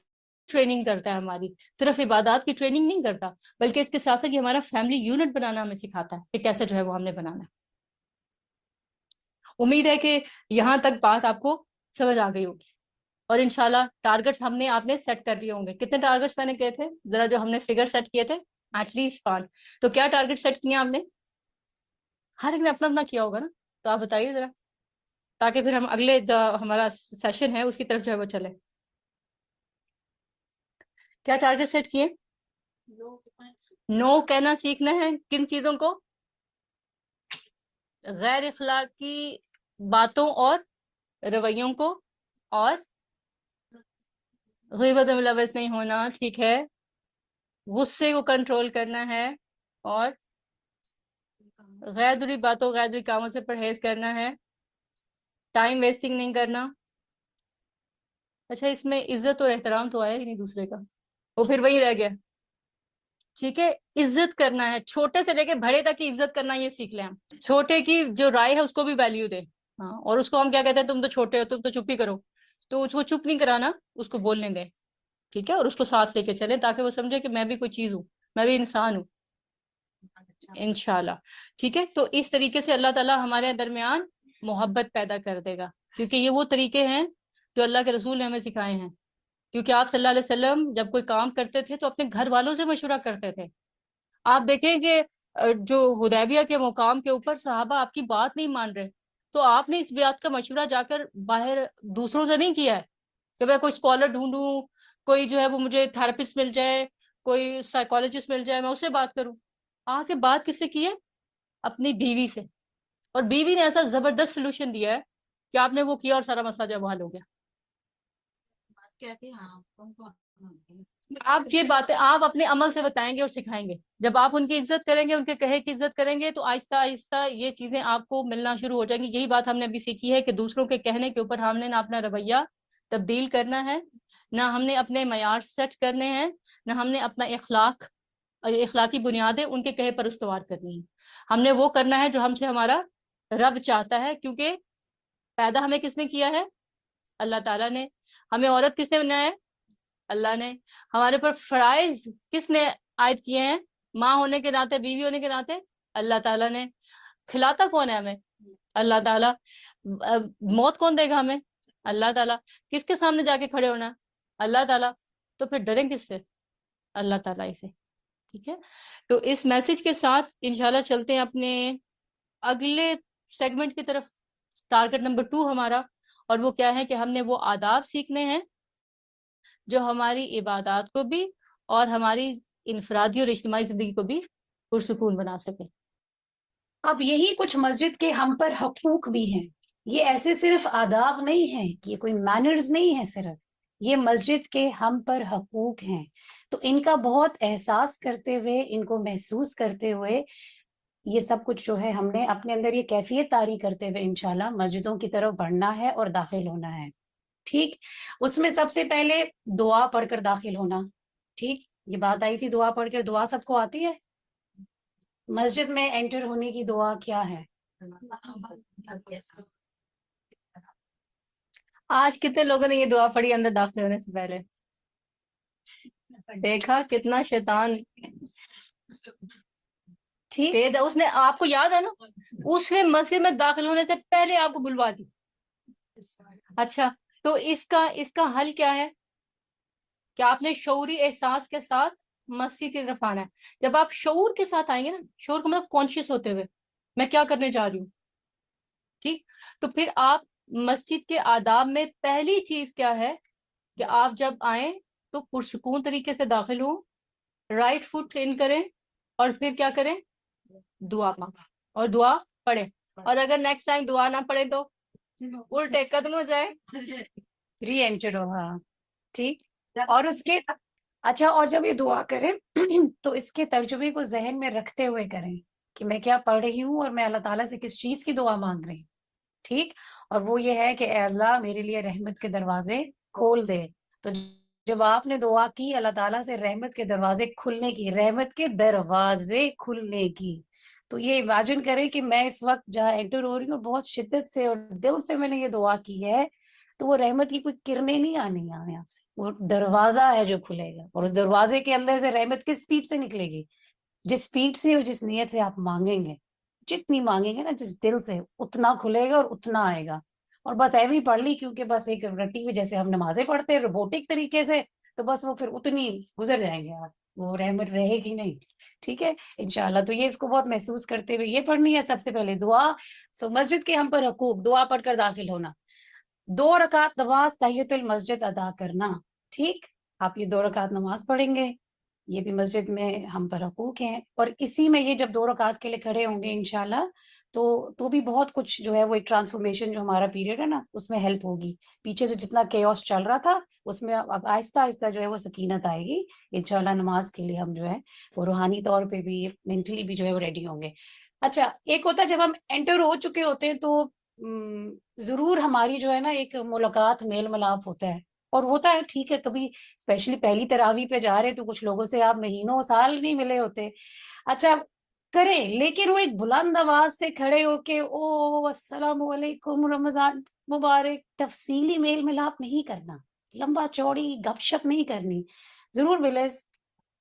Speaker 3: ٹریننگ کرتا ہے ہماری, صرف عبادات کی ٹریننگ نہیں کرتا, بلکہ اس کے ساتھ یہ ہمارا فیملی یونٹ بنانا ہمیں سکھاتا ہے کہ کیسے جو ہے وہ ہم نے بنانا ہے. امید ہے کہ یہاں تک بات آپ کو سمجھ آ گئی ہوگی, اور انشاءاللہ ٹارگٹس آپ نے سیٹ کر لیے ہوں گے. کتنے ٹارگٹس میں نے کہے تھے ذرا, جو ہم نے فگر سیٹ کیے تھے ایٹ لیسٹ 5, تو کیا ٹارگٹ سیٹ کیے آپ نے؟ ہر ایک نے اپنا اپنا کیا ہوگا نا, تو آپ بتائیے ذرا تاکہ پھر ہم اگلے جو ہمارا سیشن ہے اس کی طرف جو ہے وہ چلے. کیا ٹارگٹ سیٹ کیے؟ نو کہنا سیکھنا ہے. کن چیزوں کو؟ غیر اخلاقی باتوں اور رویوں کو, اور غیبت میں ملوث نہیں ہونا, ٹھیک ہے, غصے کو کنٹرول کرنا ہے, اور غیر ضروری باتوں غیر ضروری کاموں سے پرہیز کرنا ہے, ٹائم ویسٹنگ نہیں کرنا. اچھا, اس میں عزت اور احترام تو آیا ہی نہیں دوسرے کا, وہ پھر وہی رہ گیا. ٹھیک ہے, عزت کرنا ہے, چھوٹے سے لے کے بڑے تک کی عزت کرنا, یہ سیکھ لیں ہم. چھوٹے کی جو رائے ہے اس کو بھی ویلیو دے, ہاں, اور اس کو ہم کیا کہتے ہیں, تم تو چھوٹے ہو, تم تو چپ ہی کرو, تو اس کو چپ نہیں کرانا, اس کو بولنے دیں, ٹھیک ہے, اور اس کو ساتھ لے کے چلیں تاکہ وہ سمجھے کہ میں بھی کوئی چیز ہوں, میں بھی انسان ہوں, انشاءاللہ. ٹھیک ہے, تو اس طریقے سے اللہ تعالیٰ ہمارے درمیان محبت پیدا کر دے گا, کیونکہ یہ وہ طریقے ہیں جو اللہ کے رسول نے ہمیں سکھائے ہیں. کیونکہ آپ صلی اللہ علیہ وسلم جب کوئی کام کرتے تھے تو اپنے گھر والوں سے مشورہ کرتے تھے. آپ دیکھیں کہ جو حدیبیہ کے مقام کے اوپر صحابہ آپ کی بات نہیں مان رہے, تو آپ نے اس بات کا مشورہ جا کر باہر دوسروں سے نہیں کیا ہے کہ میں کوئی اسکالر ڈھونڈوں, کوئی جو ہے وہ مجھے تھراپسٹ مل جائے, کوئی سائیکالوجسٹ مل جائے, میں اس سے بات کروں. آ کے بات کس سے کی ہے؟ اپنی بیوی سے. اور بیوی نے ایسا زبردست سلوشن دیا ہے کہ آپ نے وہ کیا اور سارا مسئلہ جو حل ہو گیا. آپ یہ باتیں آپ اپنے عمل سے بتائیں گے اور سکھائیں گے. جب آپ ان کی عزت کریں گے, ان کے کہے کی عزت کریں گے, تو آہستہ آہستہ یہ چیزیں آپ کو ملنا شروع ہو جائیں گی. یہی بات ہم نے ابھی سیکھی ہے کہ دوسروں کے کہنے کے اوپر ہم نے نہ اپنا رویہ تبدیل کرنا ہے، نہ ہم نے اپنے معیار سیٹ کرنے ہیں، نہ ہم نے اپنا اخلاقی بنیادیں ان کے کہے پر استوار کرنی ہیں. ہم نے وہ کرنا ہے جو ہم سے ہمارا رب چاہتا ہے، کیونکہ پیدا ہمیں کس نے کیا ہے؟ اللہ تعالیٰ نے. ہمیں عورت کس نے بنایا ہے؟ اللہ نے. ہمارے پر فرائض کس نے عائد کیے ہیں؟ ماں ہونے کے ناطے، بیوی ہونے کے ناطے اللہ تعالیٰ نے. کھلاتا کون ہے ہمیں؟ اللہ تعالیٰ. موت کون دے گا ہمیں؟ اللہ تعالیٰ. کس کے سامنے جا کے کھڑے ہونا ہے؟ اللہ تعالیٰ. تو پھر ڈریں کس سے؟ اللہ تعالیٰ ہی سے. ٹھیک ہے. تو اس میسج کے ساتھ انشاءاللہ چلتے ہیں اپنے اگلے سیگمنٹ کی طرف. ٹارگٹ نمبر 2 ہمارا، اور وہ کیا ہے کہ ہم نے وہ آداب سیکھنے ہیں جو ہماری عبادات کو بھی اور ہماری انفرادی اور اجتماعی زندگی کو بھی پرسکون بنا سکے.
Speaker 4: اب یہی کچھ مسجد کے ہم پر حقوق بھی ہیں. یہ ایسے صرف آداب نہیں ہیں، یہ کوئی مینرز نہیں ہے، صرف یہ مسجد کے ہم پر حقوق ہیں. تو ان کا بہت احساس کرتے ہوئے، ان کو محسوس کرتے ہوئے، یہ سب کچھ جو ہے ہم نے اپنے اندر یہ کیفیت طاری کرتے ہوئے انشاءاللہ مسجدوں کی طرف بڑھنا ہے اور داخل ہونا ہے. ٹھیک. اس میں سب سے پہلے دعا پڑھ کر داخل ہونا. ٹھیک. یہ بات آئی تھی دعا پڑھ کر. دعا سب کو آتی ہے؟ مسجد میں انٹر ہونے کی دعا کیا ہے؟
Speaker 3: آج کتنے لوگوں نے یہ دعا پڑھی اندر داخل ہونے سے پہلے؟ دیکھا کتنا شیطان
Speaker 4: ٹھیک.
Speaker 3: تیز ہے. اس نے، آپ کو یاد ہے نا، اس نے مسجد میں داخل ہونے سے پہلے آپ کو بلوا دی. اچھا، تو اس کا حل کیا ہے؟ کہ آپ نے شعوری احساس کے ساتھ مسجد کی طرف آنا ہے. جب آپ شعور کے ساتھ آئیں گے نا، شعور کا مطلب کانشیس ہوتے ہوئے میں کیا کرنے جا رہی ہوں. ٹھیک. تو پھر آپ مسجد کے آداب میں پہلی چیز کیا ہے کہ آپ جب آئیں تو پرسکون طریقے سے داخل ہوں، رائٹ فٹ ان کریں، اور پھر کیا کریں؟ دعا مانگیں اور دعا پڑھیں. اور اگر نیکسٹ ٹائم دعا نہ پڑھے تو الٹے قدم ہو جائے.
Speaker 4: ری انٹر ہو. ہاں. ٹھیک. اور اس کے اچھا، اور جب یہ دعا کریں تو اس کے ترجمے کو ذہن میں رکھتے ہوئے کریں کہ میں کیا پڑھ رہی ہوں اور میں اللہ تعالیٰ سے کس چیز کی دعا مانگ رہی ہوں. ٹھیک. اور وہ یہ ہے کہ اے اللہ میرے لیے رحمت کے دروازے کھول دے. تو جب آپ نے دعا کی اللہ تعالیٰ سے رحمت کے دروازے کھلنے کی، رحمت کے دروازے کھلنے کی، تو یہ امیجن کریں کہ میں اس وقت جہاں انٹر ہو رہی ہوں بہت شدت سے اور دل سے میں نے یہ دعا کی ہے، تو وہ رحمت کی کوئی کرنیں نہیں آنی یہاں سے، وہ دروازہ ہے جو کھلے گا. اور اس دروازے کے اندر سے رحمت کس سپیڈ سے نکلے گی؟ جس سپیڈ سے اور جس نیت سے آپ مانگیں گے. جتنی مانگیں گے نا جس دل سے، اتنا کھلے گا اور اتنا آئے گا. اور بس ایوے ہی پڑھ لی کیونکہ بس ایک رٹی ہوئی جیسے ہم نمازیں پڑھتے ہیں روبوٹک طریقے سے، تو بس وہ پھر اتنی گزر جائیں گے آپ، وہ رحمت رہے گی نہیں. ٹھیک ہے انشاءاللہ. تو یہ اس کو بہت محسوس کرتے ہوئے یہ پڑھنی ہے. سب سے پہلے دعا. مسجد کے ہم پر حقوق، دعا پڑھ کر داخل ہونا، 2 رکعت نماز تحیۃ المسجد ادا کرنا. ٹھیک. آپ یہ 2 رکعت نماز پڑھیں گے، یہ بھی مسجد میں ہم پر حقوق ہیں. اور اسی میں یہ جب 2 رکعت کے لیے کھڑے ہوں گے انشاءاللہ تو بھی بہت کچھ جو ہے وہ ایک ٹرانسفارمیشن جو ہمارا پیریڈ ہے نا اس میں ہیلپ ہوگی. پیچھے سے جتنا کیوس چل رہا تھا اس میں اب آہستہ آہستہ جو ہے وہ سکینت آئے گی انشاءاللہ. نماز کے لیے ہم جو ہے وہ روحانی طور پہ بھی مینٹلی بھی جو ہے وہ ریڈی ہوں گے. اچھا، ایک ہوتا ہے جب ہم انٹر ہو چکے ہوتے ہیں تو ضرور ہماری جو ہے نا ایک ملاقات میل ملاپ ہوتا ہے، اور ہوتا ہے ٹھیک ہے. کبھی اسپیشلی پہلی تراویح پہ جا رہے تو کچھ لوگوں سے آپ مہینوں سال نہیں ملے ہوتے. اچھا کریں، لیکن وہ ایک بلند آواز سے کھڑے ہو کے او السلام علیکم رمضان مبارک، تفصیلی میل ملاپ نہیں کرنا، لمبا چوڑی گپ شپ نہیں کرنی. ضرور ملے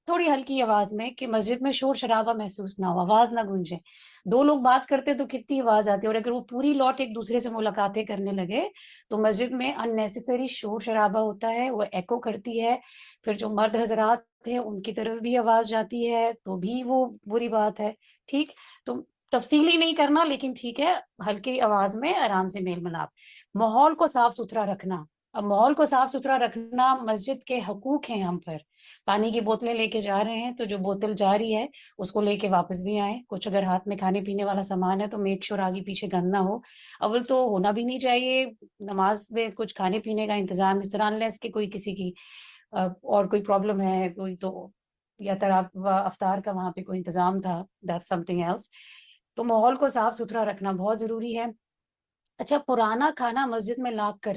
Speaker 4: تھوڑی ہلکی آواز میں کہ مسجد میں شور شرابہ محسوس نہ ہو، آواز نہ گونجے. 2 لوگ بات کرتے تو کتنی آواز آتی ہے، اور اگر وہ پوری لوٹ ایک دوسرے سے ملاقاتیں کرنے لگے تو مسجد میں اننیسیسری شور شرابہ ہوتا ہے، وہ ایکو کرتی ہے. پھر جو مرد حضرات ہیں ان کی طرف بھی آواز جاتی ہے تو بھی وہ بری بات ہے. ٹھیک. تو تفصیلی نہیں کرنا، لیکن ٹھیک ہے ہلکی آواز میں آرام سے میل ملاپ. ماحول کو صاف ستھرا رکھنا. اب ماحول کو صاف ستھرا رکھنا مسجد کے حقوق ہیں ہم پر. پانی کی بوتلیں لے کے جا رہے ہیں تو جو بوتل جا رہی ہے اس کو لے کے واپس بھی آئیں. کچھ اگر ہاتھ میں کھانے پینے والا سامان ہے تو میک شور آگے پیچھے گند نہ ہو. اول تو ہونا بھی نہیں چاہیے نماز میں کچھ کھانے پینے کا انتظام اس طرح، انلیس کہ کوئی کسی کی اور کوئی پرابلم ہے کوئی، تو یا افطار کا وہاں پہ کوئی انتظام تھا، دیٹس سم تھنگ ایلس. تو ماحول کو صاف ستھرا رکھنا بہت ضروری ہے. اچھا، پرانا کھانا مسجد میں لا کر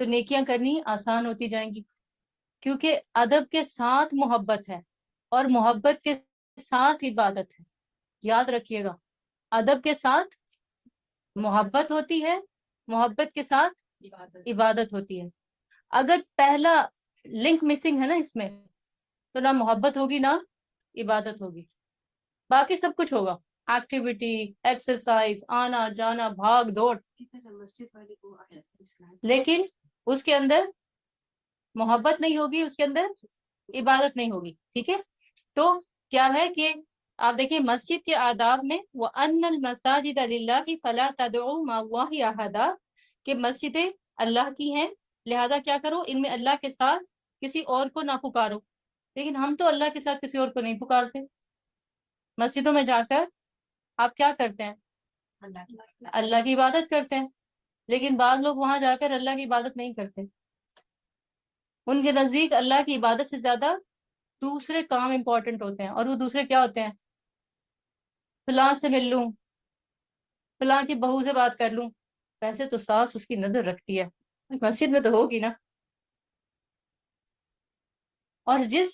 Speaker 3: تو نیکیاں کرنی آسان ہوتی جائیں گی، کیونکہ ادب کے ساتھ محبت ہے اور محبت کے ساتھ عبادت ہے. یاد رکھیے گا، ادب کے ساتھ محبت ہوتی ہے، محبت کے ساتھ عبادت ہوتی ہے. اگر پہلا لنک مسنگ ہے نا اس میں، تو نہ محبت ہوگی نہ عبادت ہوگی. باقی سب کچھ ہوگا، ایکٹیویٹی، ایکسرسائز، آنا جانا، بھاگ دوڑ، لیکن اس کے اندر محبت نہیں ہوگی، اس کے اندر عبادت نہیں ہوگی. ٹھیک ہے، تو کیا ہے کہ آپ دیکھیں مسجد کے آداب میں وَأَنَّ الْمَسَاجِدَ لِلَّهِ فَلَا تَدْعُوا مَعَ اللَّهِ أَحَدًا، کہ مسجدیں اللہ کی ہیں، لہذا کیا کرو، ان میں اللہ کے ساتھ کسی اور کو نہ پکارو. لیکن ہم تو اللہ کے ساتھ کسی اور کو نہیں پکارتے. مسجدوں میں جا کر آپ کیا کرتے ہیں؟ اللہ کی عبادت کرتے ہیں. لیکن بعض لوگ وہاں جا کر اللہ کی عبادت نہیں کرتے. ان کے نزدیک اللہ کی عبادت سے زیادہ دوسرے کام امپورٹنٹ ہوتے ہیں. اور وہ دوسرے کیا ہوتے ہیں؟ فلاں سے مل لوں، فلاں کی بہو سے بات کر لوں. ویسے تو ساس اس کی نظر رکھتی ہے، مسجد میں تو ہوگی نا. اور جس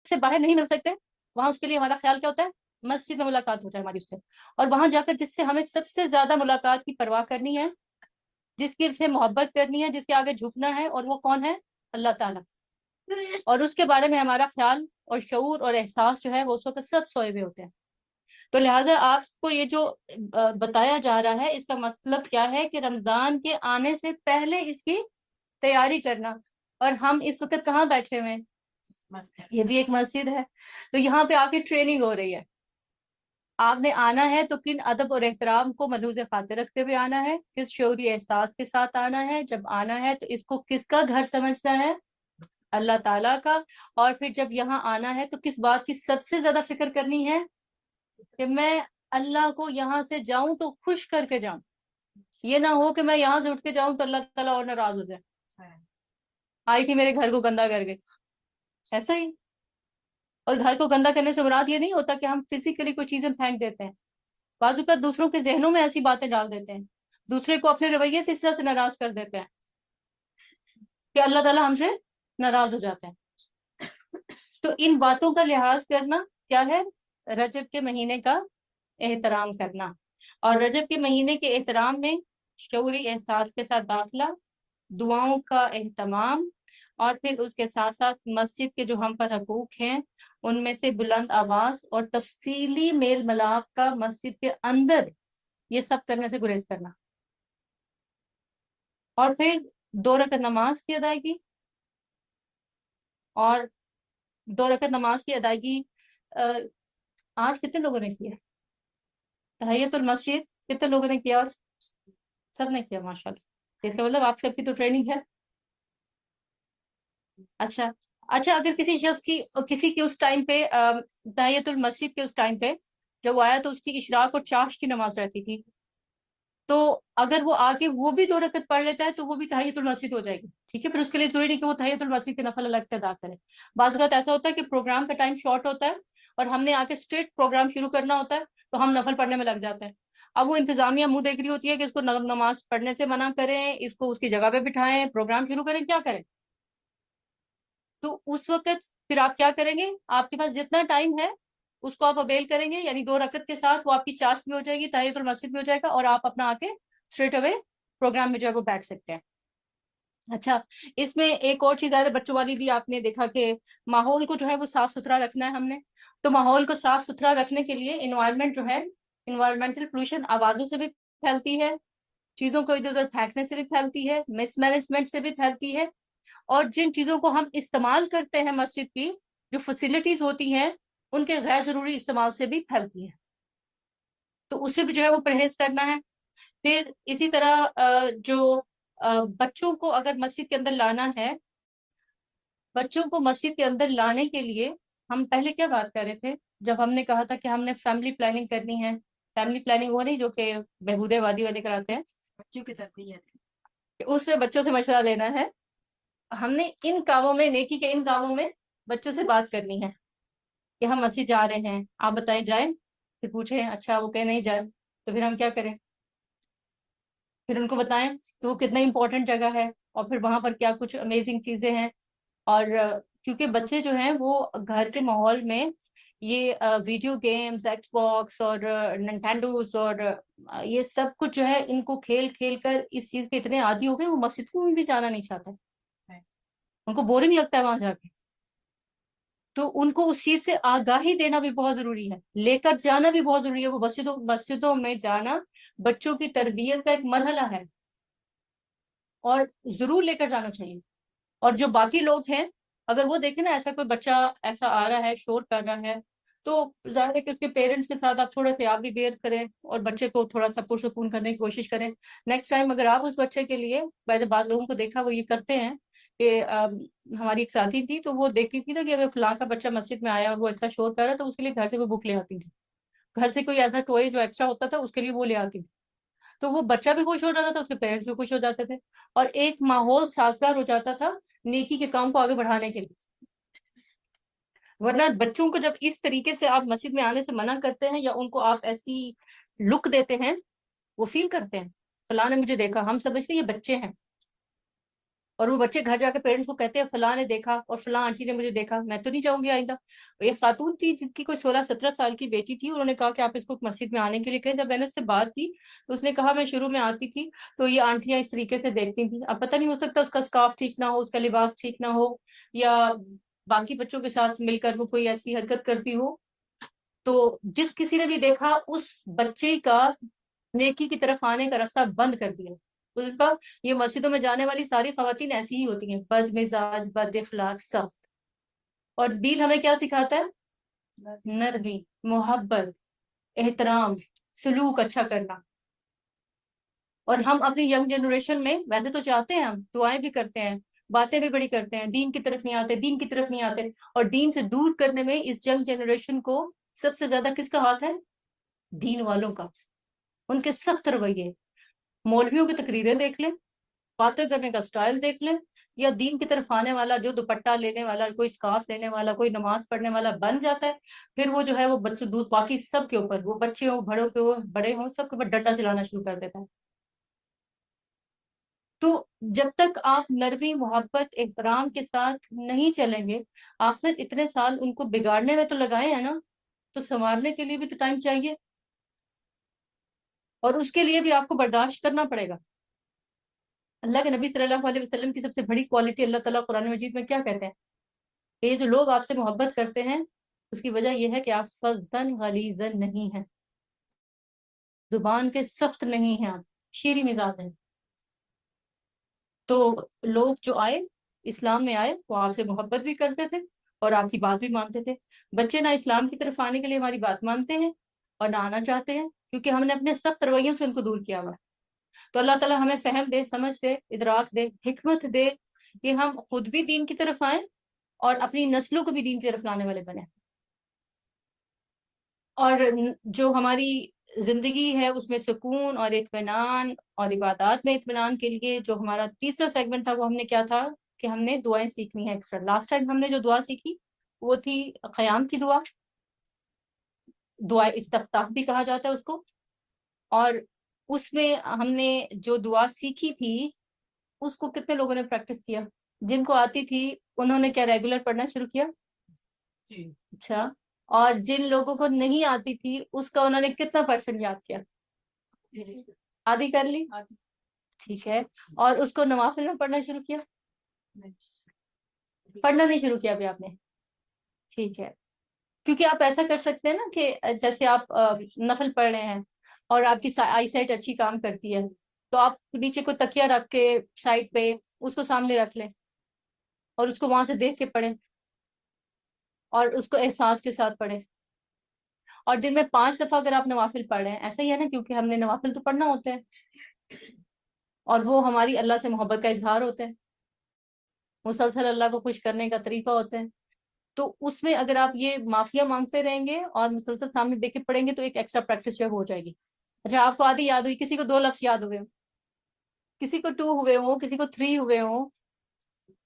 Speaker 3: سے باہر نہیں مل سکتے، وہاں اس کے لیے ہمارا خیال کیا ہوتا ہے؟ مسجد میں ملاقات ہو جائے ہماری اس سے. اور وہاں جا کر جس سے ہمیں سب سے زیادہ ملاقات کی پرواہ کرنی ہے، جس کی سے محبت کرنی ہے، جس کے آگے جھکنا ہے، اور وہ کون ہے؟ اللہ تعالیٰ. اور اس کے بارے میں ہمارا خیال اور شعور اور احساس جو ہے وہ اس وقت سب سوئے ہوئے ہوتے ہیں. تو لہٰذا آپ کو یہ جو بتایا جا رہا ہے، اس کا مطلب کیا ہے کہ رمضان کے آنے سے پہلے اس کی تیاری کرنا. اور ہم اس وقت کہاں بیٹھے ہوئے ہیں؟ یہ بھی ایک مسجد ہے. تو یہاں پہ آپ کی ٹریننگ ہو رہی ہے. آپ نے آنا ہے تو کن ادب اور احترام کو ملحوظ خاطر رکھتے ہوئے آنا ہے، کس شعوری احساس کے ساتھ آنا ہے. جب آنا ہے تو اس کو کس کا گھر سمجھنا ہے؟ اللہ تعالیٰ کا. اور پھر جب یہاں آنا ہے تو کس بات کی سب سے زیادہ فکر کرنی ہے؟ کہ میں اللہ کو یہاں سے جاؤں تو خوش کر کے جاؤں. یہ نہ ہو کہ میں یہاں سے اٹھ کے جاؤں تو اللہ تعالیٰ اور ناراض ہو جائے، آئی تھی میرے گھر کو گندا کر کے. ایسا ہی. اور گھر کو گندا کرنے سے مراد یہ نہیں ہوتا کہ ہم فزیکلی کوئی چیزیں پھینک دیتے ہیں. بعض اوقات دوسروں کے ذہنوں میں ایسی باتیں ڈال دیتے ہیں، دوسرے کو اپنے رویے سے اس طرح سے ناراض کر دیتے ہیں کہ اللہ تعالیٰ ہم سے ناراض ہو جاتے ہیں. تو ان باتوں کا لحاظ کرنا کیا ہے؟ رجب کے مہینے کا احترام کرنا. اور رجب کے مہینے کے احترام میں شعوری احساس کے ساتھ داخلہ، دعاؤں کا اہتمام، اور پھر اس کے ساتھ ساتھ مسجد کے جو ہم پر حقوق ہیں ان میں سے بلند آواز اور تفصیلی میل ملاپ کا مسجد کے اندر یہ سب کرنے سے گریز کرنا. اور پھر 2 رکعت نماز کی ادائیگی. اور 2 رکعت نماز کی ادائیگی آج کتنے لوگوں نے کیا؟ تحیت المسجد کتنے لوگوں نے کیا؟ سب نے کیا، ماشاء اللہ. اس کا مطلب آپ سب کی تو ٹریننگ ہے. اچھا اگر کسی شخص کی کسی کی اس ٹائم پہ تحیت المسجد کے اس ٹائم پہ جب وہ آیا تو اس کی اشراق اور چاشت کی نماز رہتی تھی، تو اگر وہ آگے وہ بھی 2 رکعت پڑھ لیتا ہے تو وہ بھی تحیت المسجد ہو جائے گی. ٹھیک ہے، پھر اس کے لیے ضروری نہیں کہ وہ تحیت المسجد کے نفل الگ سے ادا کرے. بعض اوقات ایسا ہوتا ہے کہ پروگرام کا ٹائم شارٹ ہوتا ہے اور ہم نے آ کے اسٹریٹ پروگرام شروع کرنا ہوتا ہے، تو ہم نفل پڑھنے میں لگ جاتے ہیں. اب وہ انتظامیہ منہ دیکھ رہی ہوتی ہے کہ اس کو نماز پڑھنے سے منع کریں، اس کو اس کی جگہ پہ بٹھائیں، پروگرام شروع کریں، کیا کریں. تو اس وقت پھر آپ کیا کریں گے؟ آپ کے پاس جتنا ٹائم ہے اس کو آپ اویل کریں گے، یعنی 2 رکعت کے ساتھ وہ آپ کی چاشت بھی ہو جائے گی، تحیت المسجد بھی ہو جائے گا، اور آپ اپنا آ کے اسٹریٹ اوے پروگرام میں جو ہے وہ بیٹھ سکتے ہیں. اچھا، اس میں ایک اور چیز ہے بچوں والی بھی، آپ نے دیکھا کہ ماحول کو جو ہے وہ صاف ستھرا رکھنا ہے ہم نے. تو ماحول کو صاف ستھرا رکھنے کے لیے انوائرمنٹ جو ہے، انوائرمنٹل پولوشن آوازوں سے بھی پھیلتی ہے، چیزوں کو ادھر ادھر پھینکنے سے بھی پھیلتی ہے، مس مینجمنٹ سے بھی پھیلتی ہے. اور جن چیزوں کو ہم استعمال کرتے ہیں مسجد کی جو فیسلٹیز ہوتی ہیں ان کے غیر ضروری استعمال سے بھی پھیلتی ہیں، تو اسے بھی جو ہے وہ پرہیز کرنا ہے. پھر اسی طرح جو بچوں کو اگر مسجد کے اندر لانا ہے، بچوں کو مسجد کے اندر لانے کے لیے ہم پہلے کیا بات کر رہے تھے جب ہم نے کہا تھا کہ ہم نے فیملی پلاننگ کرنی ہے. فیملی پلاننگ وہ نہیں جو کہ بہبود وادی والے کراتے ہیں،
Speaker 4: بچوں کی تربیت،
Speaker 3: اس سے بچوں سے مشورہ لینا ہے. ہم نے ان کاموں میں، نیکی کے ان کاموں میں بچوں سے بات کرنی ہے کہ ہم مسجد جا رہے ہیں، آپ بتائیں جائیں؟ پھر پوچھیں اچھا وہ کہ نہیں جائیں، تو پھر ہم کیا کریں؟ پھر ان کو بتائیں تو وہ کتنا امپورٹنٹ جگہ ہے اور پھر وہاں پر کیا کچھ امیزنگ چیزیں ہیں. اور کیونکہ بچے جو ہیں وہ گھر کے ماحول میں یہ ویڈیو گیمز، ایکس باکس اور ننٹینڈوز اور یہ سب کچھ جو ہے ان کو کھیل کھیل کر اس چیز کے اتنے عادی ہو گئے، وہ مسجد میں بھی جانا نہیں چاہتے، ان کو بورنگ لگتا ہے وہاں جا کے. تو ان کو اس چیز سے آگاہی دینا بھی بہت ضروری ہے، لے کر جانا بھی بہت ضروری ہے. وہ مسجدوں میں جانا بچوں کی تربیت کا ایک مرحلہ ہے اور ضرور لے کر جانا چاہیے. اور جو باقی لوگ ہیں اگر وہ دیکھیں نا ایسا کوئی بچہ ایسا آ رہا ہے، شور کر رہا ہے، تو ظاہر ہے کہ اس کے پیرنٹس کے ساتھ آپ تھوڑے سے آپ بھی بیئر کریں اور بچے کو تھوڑا سا پرسکون کرنے کی کوشش کریں. نیکسٹ ٹائم اگر آپ اس بچے کے لیے، میں نے بعض لوگوں کو دیکھا وہ یہ کرتے ہیں کہ ہماری ایک ساتھی تھی تو وہ دیکھتی تھی نا کہ اگر فلاں کا بچہ مسجد میں آیا اور وہ ایسا شور کر رہا تو اس کے لیے گھر سے کوئی بک لے آتی تھی، گھر سے کوئی ایسا ٹوئے جو ایکسٹرا ہوتا تھا اس کے لیے وہ لے آتی تھی. تو وہ بچہ بھی خوش ہو جاتا تھا، اس کے پیرنٹس بھی خوش ہو جاتے تھے اور ایک ماحول سازگار ہو جاتا تھا نیکی کے کام کو آگے بڑھانے کے لیے. ورنہ بچوں کو جب اس طریقے سے آپ مسجد میں آنے سے منع کرتے ہیں یا ان کو آپ ایسی لک دیتے ہیں، وہ فیل کرتے ہیں فلاں نے مجھے دیکھا. ہم سمجھتے ہیں یہ بچے ہیں اور وہ بچے گھر جا کے پیرنٹس کو کہتے ہیں فلاں نے دیکھا اور فلاں آنٹی نے مجھے دیکھا، میں تو نہیں جاؤں گی آئندہ. ایک خاتون تھی جن کی کوئی 16-17 سال کی بیٹی تھی، انہوں نے کہا کہ آپ اس کو مسجد میں آنے کے لیے کہیں. جب میں نے اس سے بات کی تو اس نے کہا میں شروع میں آتی تھی تو یہ آنٹیاں اس طریقے سے دیکھتی تھیں، اب پتہ نہیں ہو سکتا اس کا اسکارف ٹھیک نہ ہو، اس کا لباس ٹھیک نہ ہو، یا باقی بچوں کے ساتھ مل کر وہ کوئی ایسی حرکت کرتی ہو. تو جس کسی نے بھی دیکھا اس بچے کا نیکی کی طرف آنے کا راستہ بند کر دیا. اس کا یہ مسجدوں میں جانے والی ساری خواتین ایسی ہی ہوتی ہیں، بد مزاج، بد اخلاق، سخت. اور دین ہمیں کیا سکھاتا ہے؟ نرمی، محبت، احترام، سلوک اچھا کرنا. اور ہم اپنی ینگ جنریشن میں ویسے تو چاہتے ہیں، ہم دعائیں بھی کرتے ہیں، باتیں بھی بڑی کرتے ہیں، دین کی طرف نہیں آتے، دین کی طرف نہیں آتے. اور دین سے دور کرنے میں اس ینگ جنریشن کو سب سے زیادہ کس کا ہاتھ ہے؟ دین والوں کا. ان کے سخت رویے، مولویوں کی تقریریں دیکھ لیں، باتیں کرنے کا سٹائل دیکھ لیں، یا دین کی طرف آنے والا جو دوپٹہ لینے والا، کوئی اسکارف لینے والا، کوئی نماز پڑھنے والا بن جاتا ہے، پھر وہ جو ہے وہ بچوں دوست باقی سب کے اوپر، وہ بچے ہوں، بڑوں کے ہوں، بڑے ہوں، سب کے اوپر ڈنڈا چلانا شروع کر دیتا ہے. تو جب تک آپ نرمی، محبت، احترام کے ساتھ نہیں چلیں گے، آخر اتنے سال ان کو بگاڑنے میں تو لگائے ہیں نا، تو سنوارنے کے لیے بھی تو ٹائم چاہیے اور اس کے لیے بھی آپ کو برداشت کرنا پڑے گا. اللہ کے نبی صلی اللہ علیہ وسلم کی سب سے بڑی کوالٹی اللہ تعالیٰ قرآن مجید میں کیا کہتے ہیں؟ کہ یہ جو لوگ آپ سے محبت کرتے ہیں اس کی وجہ یہ ہے کہ آپ فظاً غلیظاً نہیں ہیں، زبان کے سخت نہیں ہیں، آپ شیریں مزاج ہیں. تو لوگ جو آئے اسلام میں آئے وہ آپ سے محبت بھی کرتے تھے اور آپ کی بات بھی مانتے تھے. بچے نہ اسلام کی طرف آنے کے لیے ہماری بات مانتے ہیں اور نہ آنا چاہتے ہیں کیونکہ ہم نے اپنے سخت رویوں سے ان کو دور کیا ہوا. تو اللہ تعالیٰ ہمیں فہم دے، سمجھ دے، ادراک دے، حکمت دے کہ ہم خود بھی دین کی طرف آئیں اور اپنی نسلوں کو بھی دین کی طرف لانے والے بنیں. اور جو ہماری زندگی ہے اس میں سکون اور اطمینان اور عبادات میں اطمینان کے لیے جو ہمارا تیسرا سیگمنٹ تھا وہ ہم نے کیا تھا کہ ہم نے دعائیں سیکھنی ہے ایکسٹرا. لاسٹ ٹائم ہم نے جو دعا سیکھی وہ تھی قیام کی دعا، دعا استفتاح بھی کہا جاتا ہے اس کو. اور اس میں ہم نے جو دعا سیکھی تھی اس کو کتنے لوگوں نے پریکٹس کیا؟ جن کو آتی تھی انہوں نے کیا ریگولر پڑھنا شروع کیا؟ اچھا. اور جن لوگوں کو نہیں آتی تھی اس کا انہوں نے کتنا پرسنٹ یاد کیا؟ آدھی کر لی؟ ٹھیک ہے. اور اس کو نوافل میں پڑھنا شروع کیا؟ پڑھنا نہیں شروع کیا ابھی آپ نے؟ ٹھیک ہے. کیونکہ آپ ایسا کر سکتے ہیں نا کہ جیسے آپ نفل پڑھ رہے ہیں اور آپ کی آئی سائٹ اچھی کام کرتی ہے تو آپ نیچے کو تکیہ رکھ کے سائڈ پہ اس کو سامنے رکھ لیں اور اس کو وہاں سے دیکھ کے پڑھیں اور اس کو احساس کے ساتھ پڑھیں. اور دن میں 5 دفعہ اگر آپ نوافل پڑھ رہے ہیں، ایسا ہی ہے نا، کیونکہ ہم نے نوافل تو پڑھنا ہوتا ہے اور وہ ہماری اللہ سے محبت کا اظہار ہوتا ہے، مسلسل اللہ کو خوش کرنے کا طریقہ ہوتا ہے. تو اس میں اگر آپ یہ معافیہ مانگتے رہیں گے اور مسلسل سامنے دیکھ کے پڑھیں گے تو ایک ایکسٹرا پریکٹس جو ہو جائے گی. اچھا، آپ کو آدھی یاد ہوئی، کسی کو 2 لفظ یاد ہوئے، کسی کو 2 ہوئے ہوں، کسی کو 3 ہوئے ہوں،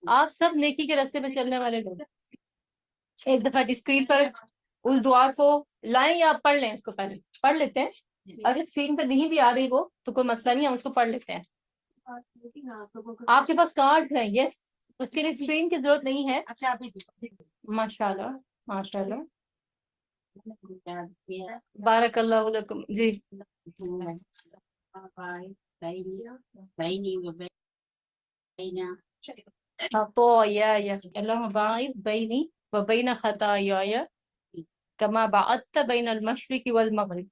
Speaker 3: آپ سب نیکی کے راستے پہ چلنے والے لوگ. ایک دفعہ اسکرین پر اس دعا کو لائیں یا آپ پڑھ لیں، اس کو پہلے پڑھ لیتے ہیں. اگر اسکرین پہ نہیں بھی آ رہی وہ تو کوئی مسئلہ نہیں، ہم اس کو پڑھ لیتے ہیں. آپ کے پاس کارڈ ہیں؟ یس، اس کے لیے اسکرین کی ضرورت نہیں ہے. ماشاء اللہ ماشاء اللہ، بارک اللہ لکم. جی خطاياي اللهم باعد بيني وبين خطاياي كما بعدت بين المشرق والمغرب.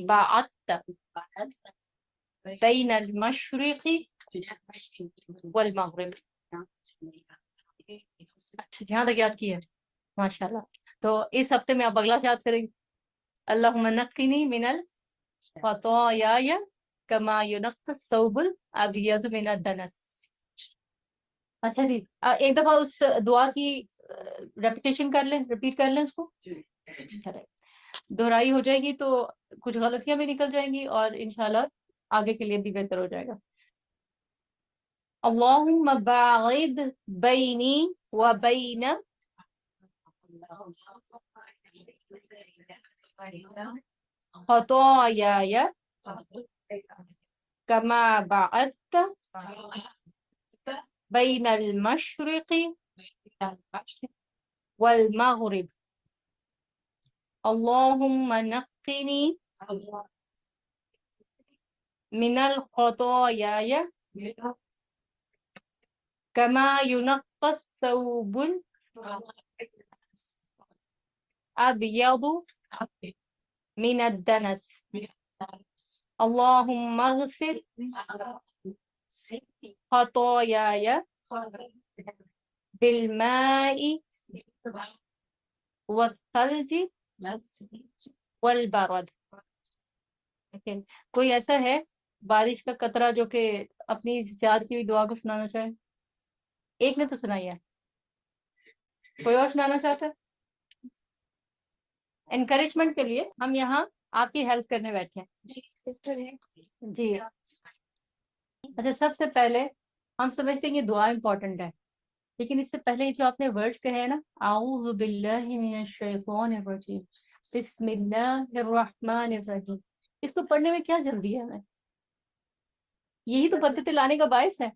Speaker 3: بعدت بين المشرق والمغرب. اچھا یہاں تک یاد کیا ہے، ماشاء اللہ. تو اس ہفتے میں آپ اگلا یاد کریں گے، اللہم نقنی من الخطاياي كما ينقى الثوب الابيض من الدنس. اچھا جی، ایک دفعہ اس دعا کی ریپیٹیشن کر لیں، ریپیٹ کر لیں اس کو. دہرائی ہو جائے گی تو کچھ غلطیاں بھی نکل جائیں گی اور انشاءاللہ آگے کے لیے بھی بہتر ہو جائے گا. اللہم باعد بینی و بین خطاياي كما بعدت بين المشرق والمغرب. اللهم نقني من الخطاياي كما ينقى الثوب الأبيض من الدنس. اللهم اغسل خطاياي بالماء والثلج والبرد. لیکن کوئی ایسا ہے بارش کا قطرہ جو کہ اپنی یاد کی ہوئی دعا کو سنانا چاہے؟ ایک نے تو سنائی ہے، کوئی اور سنانا چاہتا ہے؟ انکریجمنٹ کے لیے ہم یہاں آپ کی ہیلپ کرنے بیٹھے ہیں.
Speaker 4: سسٹر ہے
Speaker 3: جی اچھا، سب سے پہلے ہم سمجھتے ہیں یہ دعا امپورٹنٹ ہے، لیکن اس سے پہلے جو آپ نے ورڈز کہے ہیں نا، اعوذ باللہ من الشیطان الرجیم بسم اللہ الرحمن الرحیم، اس کو پڑھنے میں کیا جلدی ہے ہمیں؟ یہی تو برکتیں لانے کا باعث ہے.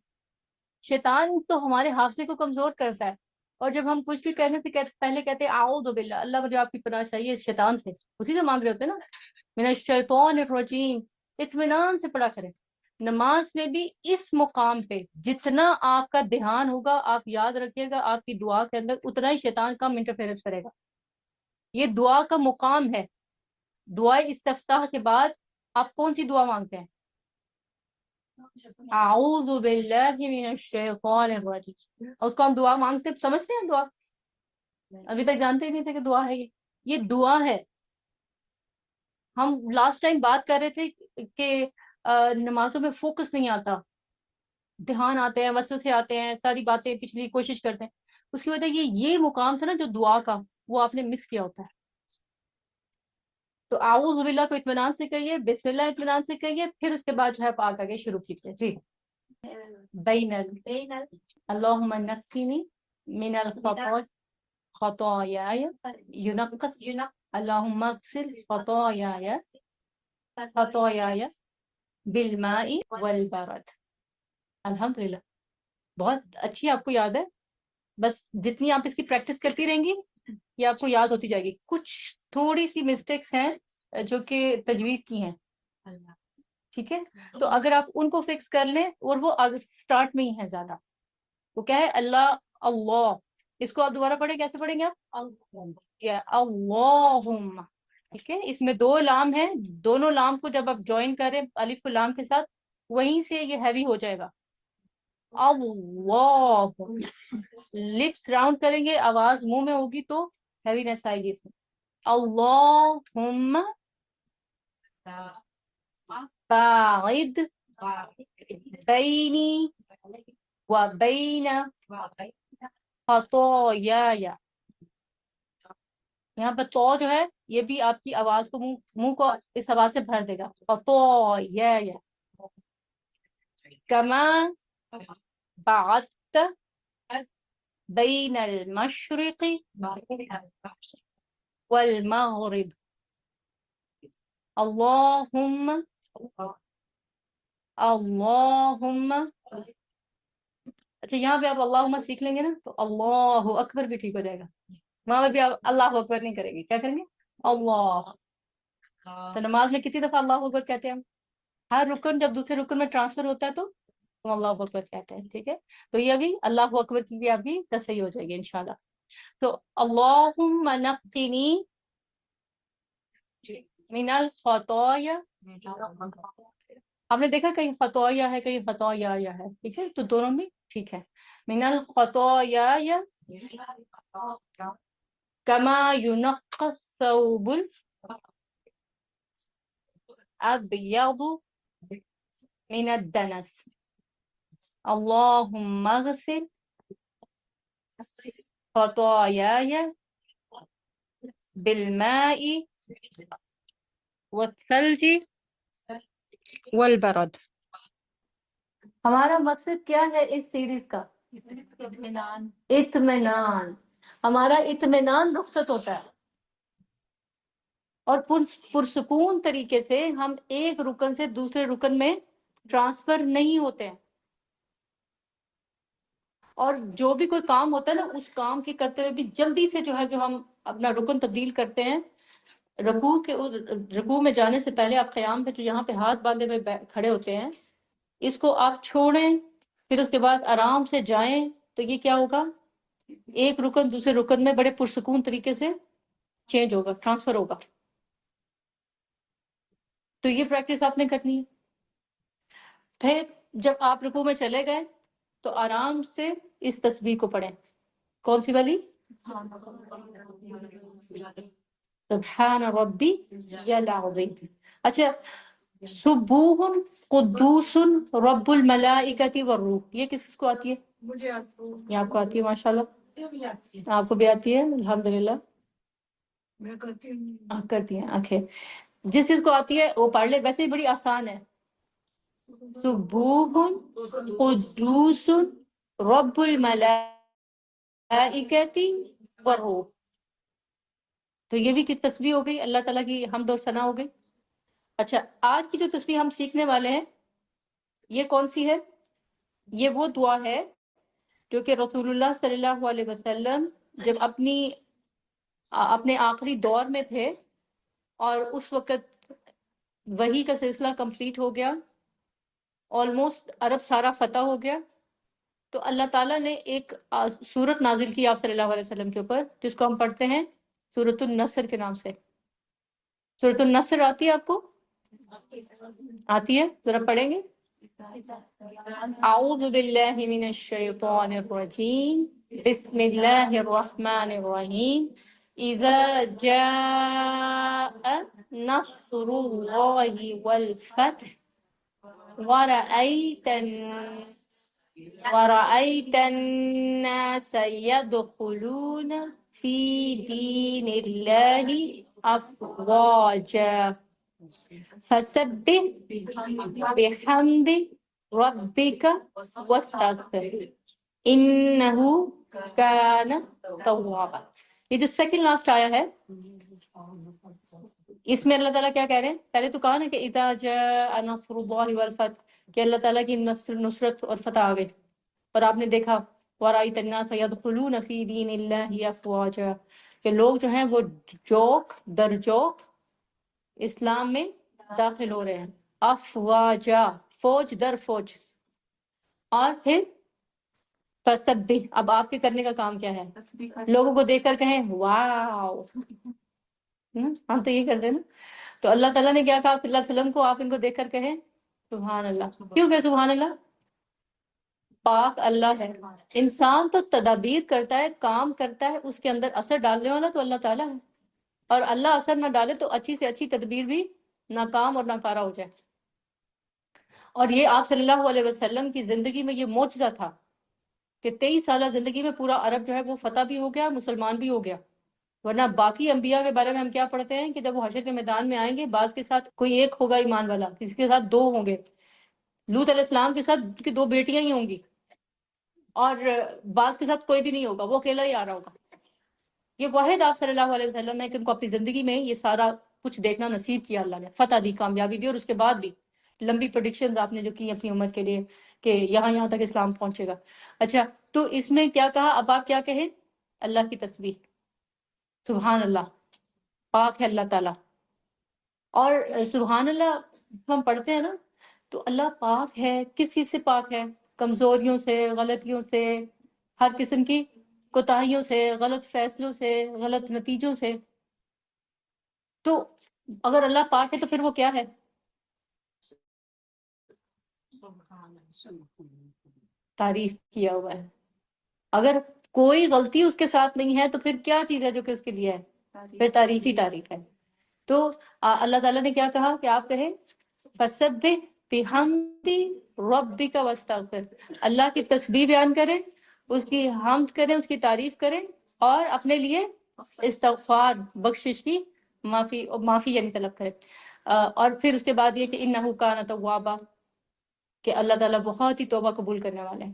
Speaker 3: شیطان تو ہمارے حافظے کو کمزور کرتا ہے، اور جب ہم کچھ بھی کہنے سے پہلے کہتے ہیں اعوذ باللہ، اللہ مجھے آپ کی پناہ چاہیے شیطان سے، اسی سے مانگ رہے ہوتے ہیں نا، من الشیطان الرجیم. اطمینان سے پڑھا کریں. نماز میں بھی اس مقام پہ جتنا آپ کا دھیان ہوگا، آپ یاد رکھیے گا، آپ کی دعا کے اندر اتنا ہی شیطان کم انٹرفیئرنس کرے گا. یہ دعا کا مقام ہے. دعا استفتاح کے بعد آپ کون سی دعا مانگتے ہیں؟ اعوذ باللہ من الشیطان الرجیم. اور اس کو ہم دعا مانگتے سمجھتے ہیں دعا؟ ابھی تک جانتے ہی نہیں تھے کہ دعا ہے. یہ دعا ہے. ہم لاسٹ ٹائم بات کر رہے تھے کہ نمازوں میں فوکس نہیں آتا، دھیان آتے ہیں، وسوسے آتے ہیں، ساری باتیں پچھلی کوشش کرتے ہیں. اس کی وجہ یہ مقام تھا نا جو دعا کا، وہ آپ نے مس کیا ہوتا ہے. تو اعوذ باللہ کو اطمینان سے کہیے، بسم اللہ اطمینان سے کہیے، پھر اس کے بعد جو ہے پاک آگے شروع کیجیے. جی بین اللہم نقنی من الخطاياي ينقص اللہم اغسل خطاياي بالماء والبرد. الحمدللہ، بہت اچھی آپ کو یاد ہے. بس جتنی آپ اس کی پریکٹس کرتی رہیں گی یہ آپ کو یاد ہوتی جائے گی. کچھ تھوڑی سی مسٹیکس ہیں جو کہ تجوید کی ہیں، ٹھیک ہے، تو اگر آپ ان کو فکس کر لیں، اور وہ سٹارٹ میں ہی ہے زیادہ. وہ کیا ہے؟ اللہ اللہ، اس کو آپ دوبارہ پڑھیں، کیسے پڑھیں گے آپ؟ اللہم. ٹھیک ہے، اس میں دو لام ہیں، دونوں لام کو جب آپ جوائن کریں الف کو لام کے ساتھ، وہیں سے یہ ہیوی ہو جائے گا. اللہ، لپس راؤنڈ کریں گے، آواز منہ میں ہوگی تو ہیوینس آئے گی اس میں. اللہم باعد بینی و بین خطاياي. یہاں پہ تو جو ہے یہ بھی آپ کی آواز کو منہ کو اس آواز سے بھر دے گا. خطاياي کما بعدت بین المشرق والمغرب اللہم اللہم. اچھا یہاں پہ آپ اللہم سیکھ لیں گے نا تو اللہ اکبر بھی ٹھیک ہو جائے گا. وہاں پہ بھی آپ اللہ اکبر نہیں کریں گے, کیا کریں گے؟ اللہ. تو نماز میں کتنی دفعہ اللہ اکبر کہتے ہیں ہم؟ ہر رکن جب دوسرے رکن میں ٹرانسفر ہوتا ہے تو ہم اللہ اکبر کہتے ہیں, ٹھیک ہے. تو یہ بھی اللہ اکبر کی بھی آپ کی تصحیح ہو جائے گی انشاءاللہ. تو اللہم نقنی من الخطایا. آپ نے دیکھا کہیں خطایا ہے کہیں خطایا ہے, ٹھیک ہے, تو دونوں میں ٹھیک ہے. من الخطایا کما ينقى الثوب الابيض من الدنس اللهم اغسل خطاياي بالماء والثلج والبرد. ہمارا مقصد کیا ہے اس سیریز کا؟ اطمینان. اطمینان. ہمارا اطمینان رخصت ہوتا ہے اور پرسکون طریقے سے ہم ایک رکن سے دوسرے رکن میں ٹرانسفر نہیں ہوتے ہیں. اور جو بھی کوئی کام ہوتا ہے نا اس کام کی کرتے ہوئے بھی جلدی سے جو ہے جو ہم اپنا رکن تبدیل کرتے ہیں, رکوع میں جانے سے پہلے آپ قیام پہ جو یہاں پہ ہاتھ باندھے ہوئے کھڑے ہوتے ہیں, اس کو آپ چھوڑیں پھر اس کے بعد آرام سے جائیں تو یہ کیا ہوگا, ایک رکن دوسرے رکن میں بڑے پرسکون طریقے سے چینج ہوگا, ٹرانسفر ہوگا. تو یہ پریکٹس آپ نے کرنی ہے. پھر جب آپ رکوع میں چلے گئے تو آرام سے اس تسبیح کو پڑھیں. کون سی والی؟ سبحان ربی العظیم. اچھا, سبوح قدوس رب الملائکۃ والروح, یہ کس کو آتی ہے؟ یہ آپ کو آتی ہے ماشاءاللہ, آپ کو بھی آتی ہے الحمدللہ. آپ کرتی ہیں, اوکے. جس چیز کو آتی ہے وہ پڑھ لے, ویسے ہی بڑی آسان ہے. سبوح قدوس رب الملائکۃ والروح. تو یہ بھی کس تسبیح ہو گئی, اللہ تعالیٰ کی حمد اور ثنا ہو گئی. اچھا, آج کی جو تسبیح ہم سیکھنے والے ہیں یہ کون سی ہے؟ یہ وہ دعا ہے جو کہ رسول اللہ صلی اللہ علیہ وسلم جب اپنے آخری دور میں تھے اور اس وقت وحی کا سلسلہ کمپلیٹ ہو گیا, آلموسٹ عرب سارا فتح ہو گیا, تو اللہ تعالیٰ نے ایک سورت نازل کی آپ صلی اللہ علیہ وسلم کے اوپر جس کو ہم پڑھتے ہیں سورۃ النصر کے نام سے. سورۃ النصر آتی ہے آپ کو؟ آتی ہے, ذرا پڑھیں گے. اعوذ باللہ من الشیطان الرجیم بسم اللہ الرحمن الرحیم اذا جاء نصر اللہ والفتح ورأيت الناس يدخلون في دين الله أفواجا فسبح بحمد ربك واستغفر إنه كان توابا. یہ جو سیکنڈ لاسٹ آیا ہے اس میں اللہ تعالیٰ کیا کہہ رہے ہیں؟ پہلے تو کہا نا کہ اذا جاء نصر اللہ والفتح, کہ اللہ تعالیٰ کی نصرت اور فتح آ گئی. اور آپ نے دیکھا وَرَأَيْتَ النَّاسَ يَدْخُلُونَ فِي دِينِ اللَّهِ أَفْوَاجًا, کہ لوگ جو ہیں وہ جوک در جوک اسلام میں داخل ہو رہے ہیں. افواجا, فوج در فوج. اور پھر فسبح, اب آپ کے کرنے کا کام کیا ہے؟ لوگوں کو دیکھ کر کہیں واو, ہم تو یہ کرتے ہیں نا. تو اللہ تعالیٰ نے کیا کہا صلی اللہ علیہ وسلم کو, آپ ان کو دیکھ کر کہیں سبحان اللہ. کیوں کہ سبحان اللہ پاک اللہ ہے. انسان تو تدابیر کرتا ہے, کام کرتا ہے, اس کے اندر اثر ڈالنے والا تو اللہ تعالیٰ ہے. اور اللہ اثر نہ ڈالے تو اچھی سے اچھی تدبیر بھی ناکام اور ناکارہ ہو جائے. اور یہ آپ صلی اللہ علیہ وسلم کی زندگی میں یہ معجزہ تھا کہ 23 سالہ زندگی میں پورا عرب جو ہے وہ فتح بھی ہو گیا, مسلمان بھی ہو گیا. ورنہ باقی انبیاء کے بارے میں ہم کیا پڑھتے ہیں کہ جب وہ حشر کے میدان میں آئیں گے, بعض کے ساتھ کوئی ایک ہوگا ایمان والا, کسی کے ساتھ 2 ہوں گے. لوط علیہ السلام کے ساتھ ان کی 2 بیٹیاں ہی ہوں گی, اور بعض کے ساتھ کوئی بھی نہیں ہوگا, وہ اکیلا ہی آ رہا ہوگا. یہ واحد آپ صلی اللہ علیہ وسلم ہے کہ ان کو اپنی زندگی میں یہ سارا کچھ دیکھنا نصیب کیا اللہ نے، فتح دی، کامیابی دی، اور اس کے بعد بھی لمبی پریڈکشنز آپ نے جو کی اپنی امت کے لیے کہ یہاں یہاں تک اسلام پہنچے گا۔ اچھا، تو اس میں کیا کہا، اب آپ کیا کہیں؟ اللہ کی تسبیح، سبحان اللہ، پاک ہے اللہ تعالیٰ۔ اور سبحان اللہ ہم پڑھتے ہیں نا، تو اللہ پاک ہے، کس چیز سے پاک ہے؟ کمزوریوں سے، غلطیوں سے، ہر قسم کی کوتاہیوں سے، غلط فیصلوں سے، غلط نتیجوں سے۔ تو اگر اللہ پاک ہے تو پھر وہ کیا ہے؟ تعریف کیا ہوا ہے۔ اگر کوئی غلطی اس کے ساتھ نہیں ہے تو پھر کیا چیز ہے جو کہ اس کے لیے ہے؟ پھر تعریف ہی تعریف ہے۔ تو اللہ تعالیٰ نے کیا کہا کہ آپ کہیں فَسَبِّحْ بِحَمْدِ رَبِّكَ وَاسْتَغْفِرْ، اللہ کی تسبیح بیان کریں، اس کی حمد کریں، اس کی تعریف کریں، اور اپنے لیے استغفار، بخشش کی معافی یعنی طلب کریں۔ اور پھر اس کے بعد یہ کہ اِنَّهُ كَانَ تَوَّابًا، کہ اللہ تعالیٰ بہت ہی توبہ قبول کرنے والے ہیں۔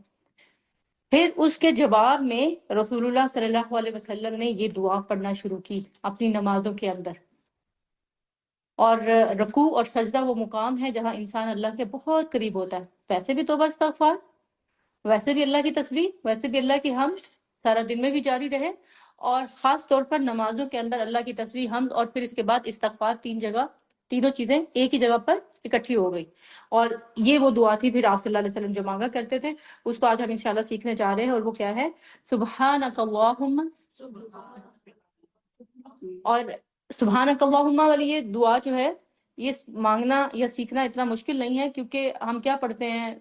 Speaker 3: پھر اس کے جواب میں رسول اللہ صلی اللہ علیہ وسلم نے یہ دعا پڑھنا شروع کی اپنی نمازوں کے اندر۔ اور رکوع اور سجدہ وہ مقام ہے جہاں انسان اللہ کے بہت قریب ہوتا ہے، ویسے بھی توبہ استغفار، ویسے بھی اللہ کی تسبیح، ویسے بھی اللہ کی حمد سارا دن میں بھی جاری رہے، اور خاص طور پر نمازوں کے اندر اللہ کی تسبیح، حمد، اور پھر اس کے بعد استغفار، تینوں چیزیں ایک ہی جگہ پر اکٹھی ہو گئی۔ اور یہ وہ دعا تھی پھر آپ صلی اللہ علیہ وسلم جو مانگا کرتے تھے، اس کو آج ہم انشاءاللہ سیکھنے جا رہے ہیں، اور وہ کیا ہے؟ سبحانک اللہم۔ اور سبحانک اللہم والی یہ دعا جو ہے، یہ مانگنا یا سیکھنا اتنا مشکل نہیں ہے، کیونکہ ہم کیا پڑھتے ہیں،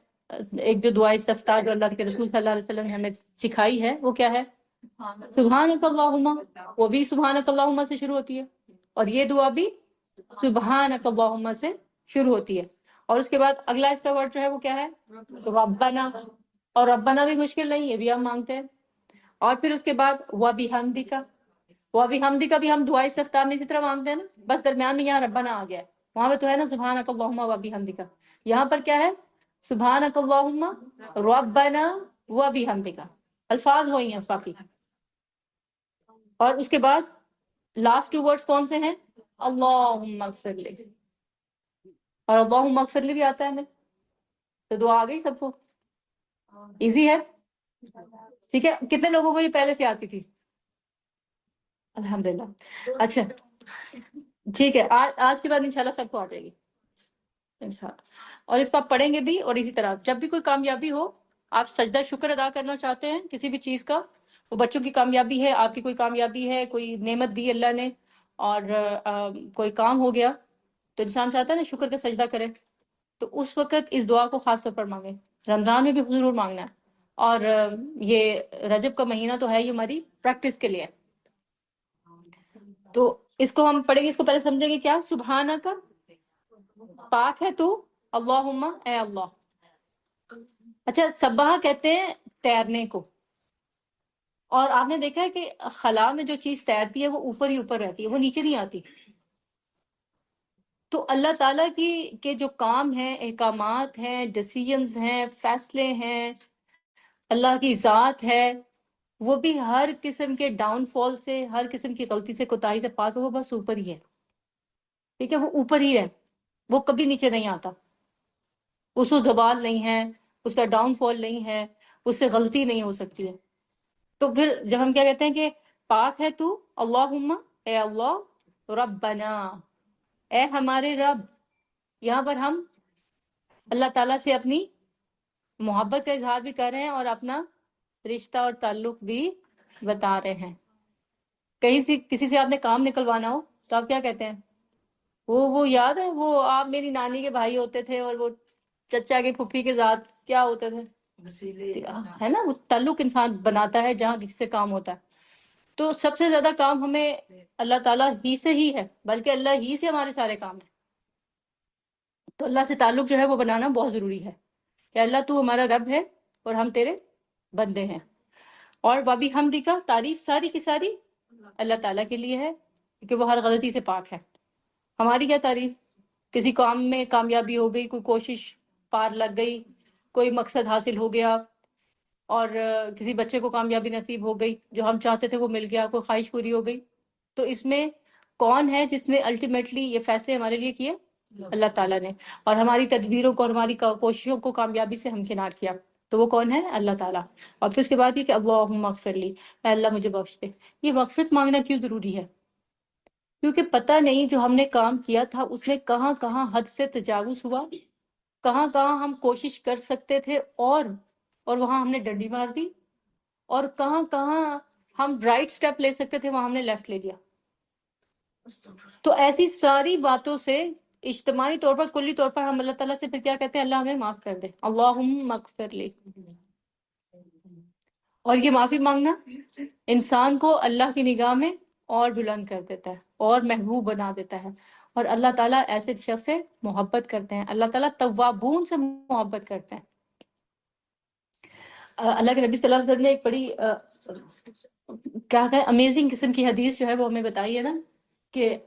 Speaker 3: ایک جو دعا استفتاح جو اللہ کے رسول صلی اللہ علیہ وسلم نے ہمیں سکھائی ہے، وہ کیا ہے؟ سبحانک اللہم، وہ بھی سبحانک اللہم سے شروع ہوتی ہے، اور یہ دعا بھی سبحانک اللہم سے شروع ہوتی ہے۔ اور اس کے بعد اگلا اس کا ورڈ جو ہے وہ کیا ہے؟ ربنا، اور ربنا بھی مشکل نہیں، یہ بھی ہم مانگتے ہیں۔ اور پھر اس کے بعد وبحمدک، وبحمدک بھی ہم دعائے استفتاح میں اسی طرح مانگتے ہیں نا، بس درمیان میں یہاں ربنا آ گیا ہے، وہاں پہ تو ہے نا سبحانک اللہم وبحمدک، یہاں پر کیا ہے؟ سبحانک اللہم ربنا وبحمدک، الفاظ وہی ہیں باقی۔ اور اس کے بعد لاسٹ ٹو ورڈز کون سے ہیں؟ اللہم اغفر لی، اور اللہم اغفر لی بھی آتا ہے ہمیں، تو دعا آ گئی سب کو، ایزی ہے، ٹھیک ہے۔ کتنے لوگوں کو یہ پہلے سے آتی تھی؟ الحمدللہ۔ اچھا ٹھیک ہے، آج کے بعد انشاءاللہ سب کو آ جائے گی انشاءاللہ، اور اس کو آپ پڑھیں گے بھی۔ اور اسی طرح جب بھی کوئی کامیابی ہو، آپ سجدہ شکر ادا کرنا چاہتے ہیں کسی بھی چیز کا، وہ بچوں کی کامیابی ہے، آپ کی کوئی کامیابی ہے، کوئی نعمت دی اللہ نے، اور کوئی کام ہو گیا، تو انسان چاہتا ہے نا شکر کا سجدہ کرے، تو اس وقت اس دعا کو خاص طور پر مانگیں۔ رمضان میں بھی ضرور مانگنا ہے، اور یہ رجب کا مہینہ تو ہے، یہ ہماری پریکٹس کے لیے۔ تو اس کو ہم پڑھیں گے، اس کو پہلے سمجھیں گے کیا؟ سبحانک، پاک ہے تو، اللہم، اے اللہ۔ اچھا، سبح کہتے ہیں تیرنے کو، اور آپ نے دیکھا ہے کہ خلا میں جو چیز تیرتی ہے وہ اوپر ہی اوپر رہتی ہے، وہ نیچے نہیں آتی۔ تو اللہ تعالیٰ کے جو کام ہیں، احکامات ہیں، ڈیسیژنز ہیں، فیصلے ہیں، اللہ کی ذات ہے، وہ بھی ہر قسم کے ڈاؤن فال سے، ہر قسم کی غلطی سے، کوتاہی سے پاک ہے، وہ بس اوپر ہی ہے، ٹھیک ہے، وہ اوپر ہی ہے، وہ کبھی نیچے نہیں آتا، اس کو زوال نہیں ہے، اس کا ڈاؤن فال نہیں ہے، اس سے غلطی نہیں ہو سکتی ہے۔ تو پھر جب ہم کیا کہتے ہیں کہ پاک ہے تو، اللہم، اے اللہ، ربنا، اے ہمارے رب، یہاں پر ہم اللہ تعالیٰ سے اپنی محبت کا اظہار بھی کر رہے ہیں، اور اپنا رشتہ اور تعلق بھی بتا رہے ہیں۔ کہیں سے کسی سے آپ نے کام نکلوانا ہو تو آپ کیا کہتے ہیں؟ وہ یاد ہے، وہ آپ میری نانی کے بھائی ہوتے تھے، اور وہ چچا کے پھپھی کے ذات کیا ہوتے تھے، ہے نا، وہ تعلق انسان بناتا ہے جہاں کسی سے کام ہوتا ہے۔ تو سب سے زیادہ کام ہمیں اللہ تعالیٰ ہی سے ہی ہے، بلکہ اللہ ہی سے ہمارے سارے کام ہیں۔ تو اللہ سے تعلق جو ہے وہ بنانا بہت ضروری ہے، کہ اللہ تو ہمارا رب ہے اور ہم تیرے بندے ہیں۔ اور وابی حمدی کا، تعریف ساری کی ساری اللہ تعالیٰ کے لیے ہے، کہ وہ ہر غلطی سے پاک ہے۔ ہماری کیا تعریف؟ کسی کام میں کامیابی ہو گئی، کوئی کوشش پار لگ گئی، کوئی مقصد حاصل ہو گیا، اور کسی بچے کو کامیابی نصیب ہو گئی، جو ہم چاہتے تھے وہ مل گیا، کوئی خواہش پوری ہو گئی، تو اس میں کون ہے جس نے الٹیمیٹلی یہ فیصلے ہمارے لیے کیے؟ اللہ تعالیٰ نے، اور ہماری تدبیروں کو اور ہماری کوششوں کو کامیابی سے ہمکنار کیا، تو وہ کون ہے؟ اللہ تعالیٰ۔ اور پھر اس کے بعد یہ کہ اللہم اغفر لی، اے اللہ مجھے بخش دے۔ یہ مغفرت مانگنا کیوں ضروری ہے؟ کیونکہ پتہ نہیں جو ہم نے کام کیا تھا اس میں کہاں کہاں حد سے تجاوز ہوا، کہاں کہاں ہم کوشش کر سکتے تھے اور وہاں ہم نے ڈنڈی مار دی، اور کہاں کہاں ہم رائٹ سٹیپ لے سکتے تھے وہاں ہم نے لیفٹ لے لیا۔ تو ایسی ساری باتوں سے اجتماعی طور پر، کلی طور پر ہم اللہ تعالیٰ سے پھر کیا کہتے ہیں؟ اللہ ہمیں معاف کر دے، اللہم اغفر لی۔ اور یہ معافی مانگنا انسان کو اللہ کی نگاہ میں اور بلند کر دیتا ہے اور محبوب بنا دیتا ہے، اور اللہ تعالیٰ ایسے شخص سے محبت کرتے ہیں، اللہ تعالیٰ توابون سے محبت کرتے ہیں۔ اللہ کے نبی صلی اللہ علیہ وسلم نے ایک بڑی کیا کہیں امیزنگ قسم کی حدیث جو ہے وہ ہمیں بتائی ہے نا، کہ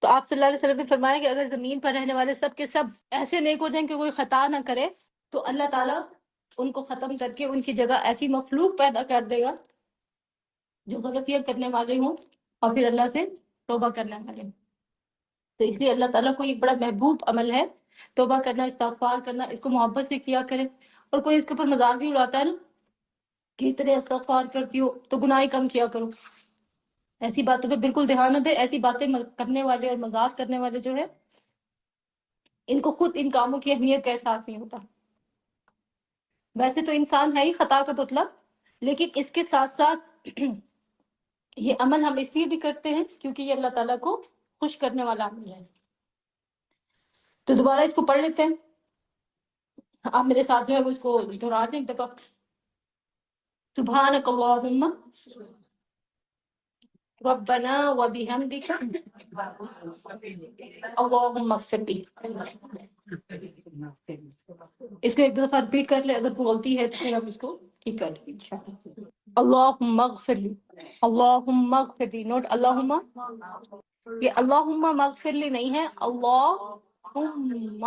Speaker 3: تو آپ صلی اللہ علیہ وسلم نے فرمایا کہ اگر زمین پر رہنے والے سب کے سب ایسے نیک ہو جائیں کہ کوئی خطا نہ کرے، تو اللہ تعالیٰ ان کو ختم کر کے ان کی جگہ ایسی مخلوق پیدا کر دے گا جو غلطیاں کرنے والے ہوں اور پھر اللہ سے توبہ کرنے والے ہوں۔ تو اس لیے اللہ تعالیٰ کو ایک بڑا محبوب عمل ہے توبہ کرنا، استغفار کرنا، اس کو محبت سے کیا کرے۔ اور کوئی اس کے اوپر مذاق بھی اڑاتا ہے نا کہ اتنے استغفار کرتی ہو تو گناہ کم کیا کرو، ایسی باتوں پہ بالکل دھیان نہ دے۔ ایسی باتیں کرنے والے اور مذاق کرنے والے جو ہے ان کو خود ان کاموں کی اہمیت کا احساس نہیں ہوتا۔ ویسے تو انسان ہے ہی خطا کا پتلا، لیکن اس کے ساتھ ساتھ یہ عمل ہم اس لیے بھی کرتے ہیں کیونکہ یہ اللہ تعالیٰ کو خوش کرنے والا عمل ہے۔ تو دوبارہ اس کو پڑھ لیتے ہیں، آپ میرے ساتھ جو ہے وہ اس کو دہرا دیں ایک دفعہ۔ سبحانک اللہم ربنا وبحمدک اللہم اغفر لی۔ اس کو ایک دو دفعہ ریپیٹ کر لیں، اگر کوئی غلطی ہے تو پھر ہم اس کو ٹھیک کر لیں انشاءاللہ۔ اللہم اغفر لی، اللہم اغفر لی، نوٹ اللہم، یہ اللہم مغفر لی نہیں ہے، اللہم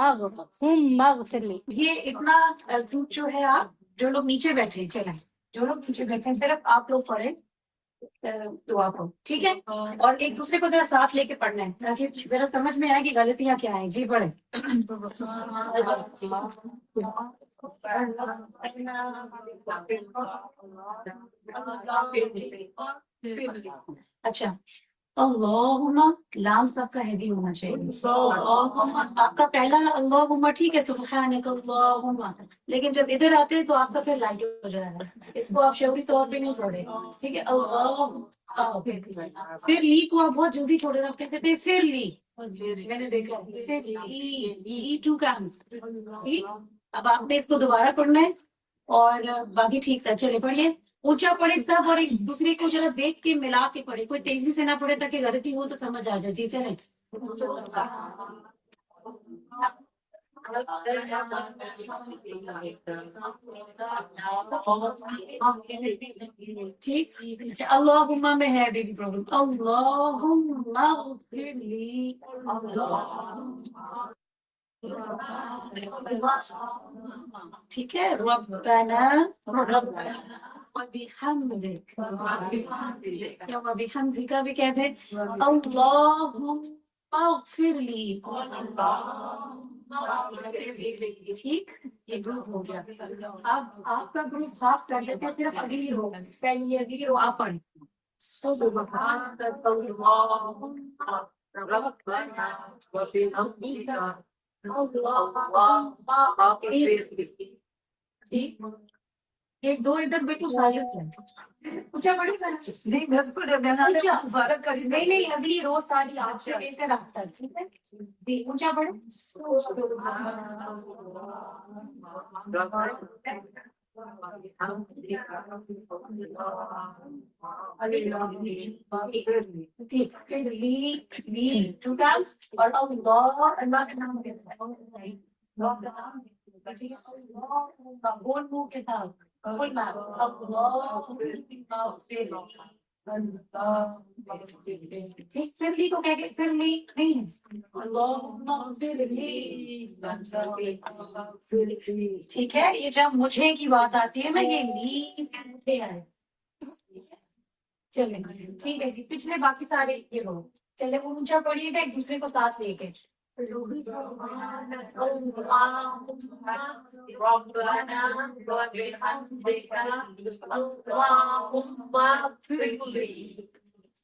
Speaker 3: اغفر لی۔
Speaker 4: یہ اتنا گروپ جو ہے، آپ جو لوگ نیچے بیٹھے چلیں، جو لوگ نیچے بیٹھے ہیں صرف آپ لوگ پڑھیں دعا کو، ٹھیک ہے؟ اور ایک دوسرے کو ذرا ساتھ لے کے پڑھنا ہے تاکہ ذرا سمجھ میں آئے کہ غلطیاں کیا ہیں۔ جی پڑھیں۔ اچھا، اللہم لام سب کا ہیوی ہونا چاہیے۔ اللہم آپ کا پہلا اللہم ٹھیک ہے، سبحانک اللہم، لیکن جب ادھر آتے ہیں تو آپ کا پھر لائٹ ہو جائے گا، اس کو آپ شعوری طور پہ نہیں چھوڑے، ٹھیک ہے؟ اللہم، پھر لی کو آپ بہت جلدی چھوڑے، آپ کہتے تھے پھر لی، میں نے دیکھا پھر لی ٹو کامس، ٹھیک؟ اب آپ نے اس کو دوبارہ پڑھنا ہے اور باقی ٹھیک تھا۔ چلے پڑھیے، اونچا پڑھے سب، اور ایک دوسرے کو ذرا دیکھ کے ملا کے پڑھے، کوئی تیزی سے نہ پڑھے تاکہ غلطی ہو تو سمجھ آ جائے۔ جی چلیں۔ ٹھیک، اچھا اللہم میں ہے بیبی پرابلم، اللہم اغفر لی، ٹھیک ہے؟ ربنا وبحمدک، یا وبحمدک بھی کہتے ہیں، اللہم اغفر لی، ٹھیک؟ یہ گروپ ہو گیا۔ اب آپ کا گروپ ہاف کر لیتے ہیں، صرف اگلی رو، پہلی اگلی رو آپ پڑھیں۔ سبحانک اللہم ربنا وبحمدک اللہم اغفر لی، ٹھیک؟ ایک دو ادھر بالکل سائلنس ہے، اونچا پڑھی سر؟ نہیں نہیں، اگلی رو ساری آپ سے لے کر آپ تک، ٹھیک ہے؟ جی اونچا پڑھیں۔ ٹھیک، پھر لی ٹو ٹائمس، اور اللہ کا نام کہتا ہے، اللہ کا نام ٹھیک ہے؟ اللہ بول منہ کے ساتھ، بول میں اللہ ٹھیک پھر لی کو کہہ کے پھر لی نہیں ٹھیک ہے. یہ جب مجھے کی بات آتی ہے نا یہ لی آئے. چلیں ٹھیک ہے جی. پچھلے باقی سارے یہ لوگ چلے وہ اونچا پڑھیے گا ایک دوسرے کو ساتھ لے کے.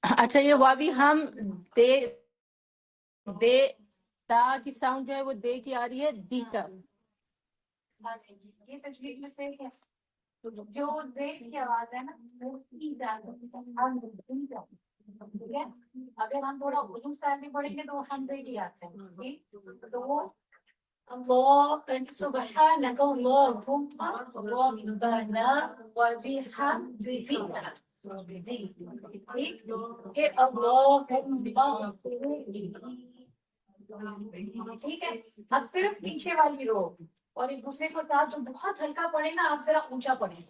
Speaker 3: اچھا یہ وابی ہم دے دے دا کی ساؤنڈ جو ہے وہ دے کی آ رہی ہے دی کا.
Speaker 4: یہ تجوید میں صحیح ہے. جو زید کی آواز ہے نا وہ ٹھیک ہے. اگر ہم تھوڑا اردو اسٹائل میں پڑھیں گے تو ہم زید ہی آتے ہیں. تو وہ اللہ سبحانک اللہم ربنا وبحمدک. ٹھیک کہ ٹھیک ہے. اب صرف پیچھے والی رو اور ایک دوسرے کو ساتھ جو بہت ہلکا پڑے نا آپ ذرا اونچا پڑھیں.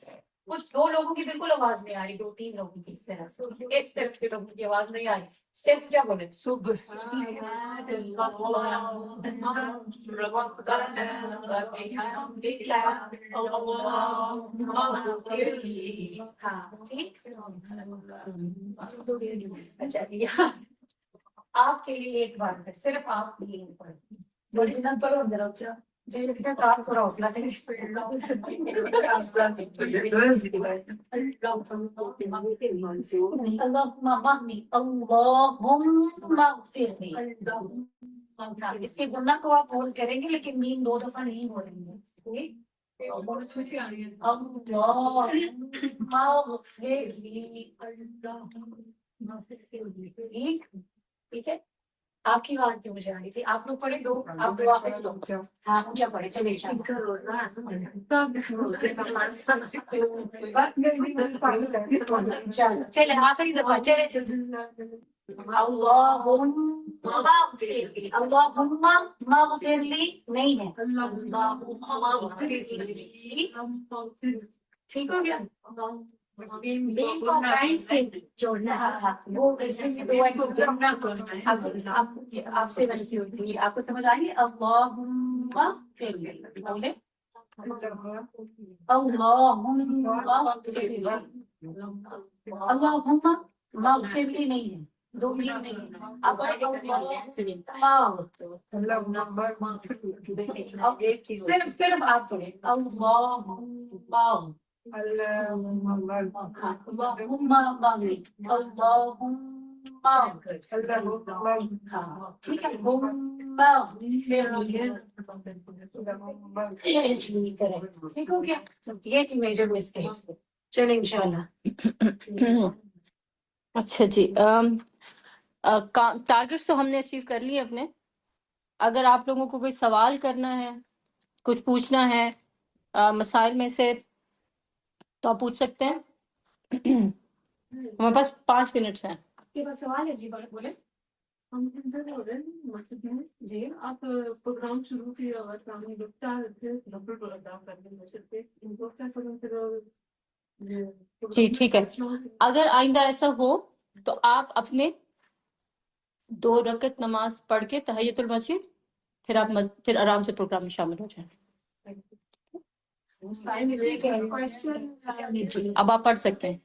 Speaker 4: کچھ دو لوگوں کی بالکل آواز نہیں آ رہی, 2-3 لوگوں کی اس طرف اس طرف کے لوگوں کی آواز نہیں آ رہی. کیا بولے ہاں ٹھیک. اچھا آپ کے لیے ایک بار پھر صرف آپ کے لیے بڑی نہ پڑھو ذرا اچھا آپ تھوڑا حوصلہ کریں. اس کے گنہ کو آپ ہولڈ کریں گے لیکن مین 2 دفعہ نہیں بولیں گے. ٹھیک ہے. آپ کی بات جو مجھے آ رہی تھی آپ لوگ پڑھے 2 آپ 2 آخری لوگ ہاں اونچا پڑھے چلے چلے آخری دفعہ چلے اللہم اغفر لی نہیں ہے ٹھیک ہو گیا. آپ سے غلطی ہوتی ہے آپ کو سمجھ آئیے. اللہم اغفر لی بولے اللہم اغفر لی. اللہم اغفر لی نہیں ہے 2 مین نہیں ہے. اب صرف آپ پڑھیں اللہم ٹھیک ہے. ٹھیک ہو گیا. یہ تھی میجر مسٹیکس. چلیں انشاءاللہ.
Speaker 3: اچھا جی ٹارگیٹس تو ہم نے اچیو کر لیے اپنے. اگر آپ لوگوں کو کوئی سوال کرنا ہے کچھ پوچھنا ہے مسائل میں سے تو آپ پوچھ سکتے ہیں. ہمارے پاس 5 منٹس ہیں.
Speaker 4: آپ کے پاس سوال ہے جی بولے. ہم جی
Speaker 2: آپ پروگرام شروع کیا اور سامنے لکھتا ہے ڈبل پروگرام کرنے
Speaker 3: جی ٹھیک ہے. اگر آئندہ ایسا ہو تو آپ اپنے 2 رکعت نماز پڑھ کے تحیۃ المسجد پھر آپ پھر آرام سے پروگرام میں شامل ہو جائیں. اب آپ پڑھ سکتے ہیں.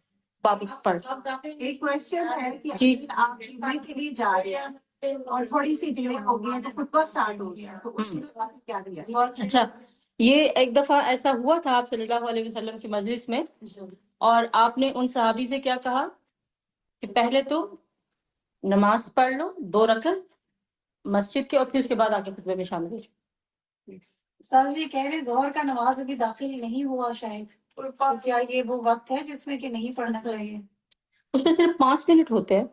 Speaker 4: ایک کوشچن ہے کہ
Speaker 3: جی
Speaker 4: آپ جمعے کے لیے جا رہے ہیں اور تھوڑی سی ڈیلے ہو گئی ہے تو خطبہ اسٹارٹ ہو گیا تو اس کے ساتھ کیا دیا.
Speaker 3: اچھا یہ ایک دفعہ ایسا ہوا تھا آپ صلی اللہ علیہ وسلم کی مجلس میں اور آپ نے ان صحابی سے کیا کہا کہ پہلے تو نماز پڑھ لو 2 رکعت مسجد کے اور پھر اس کے بعد آ کے خطبے میں شامل ہو جاؤ.
Speaker 4: سر یہ کہہ رہے زہر کا نماز ابھی داخل نہیں ہوا شاید. کیا یہ وہ وقت ہے جس میں کہ نہیں پڑھنا چاہیے؟
Speaker 3: اس میں صرف 5 منٹ ہوتے ہیں.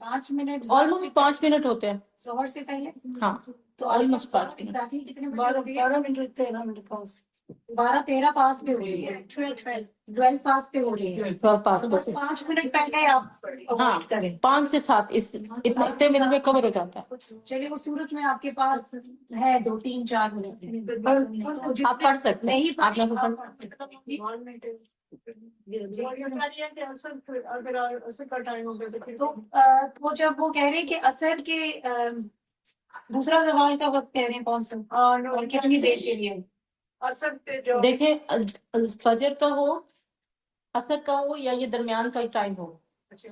Speaker 4: 5 منٹ
Speaker 3: آلموسٹ 5 منٹ ہوتے ہیں.
Speaker 4: ظہر سے پہلے
Speaker 3: ہاں
Speaker 4: تو
Speaker 3: آلموسٹ 5 منٹ.
Speaker 4: کتنے 12 منٹ 13 منٹ پاس 12-13 پاس پہ ہو رہی ہے 12 پاس پہ ہو رہی ہے. تو بس 5 منٹ پہلے آپ
Speaker 3: ہاں 5 سے 7 اتنے منٹ میں کور ہو جاتا ہے.
Speaker 4: چلیے وہ صورت میں آپ کے پاس ہے 2-3-4 منٹ
Speaker 3: آپ پڑھ سکتے ہیں.
Speaker 4: نہیں
Speaker 3: آپ لوگ
Speaker 4: تو وہ جب وہ کہہ رہے ہیں کہ اثر کے دوسرا زوال کا وقت کہہ رہے ہیں کون سا اور کتنی دیر کے لیے؟
Speaker 3: دیکھیں فجر کا ہو، اثر کا ہو یا یہ درمیان کا ٹائم ہو،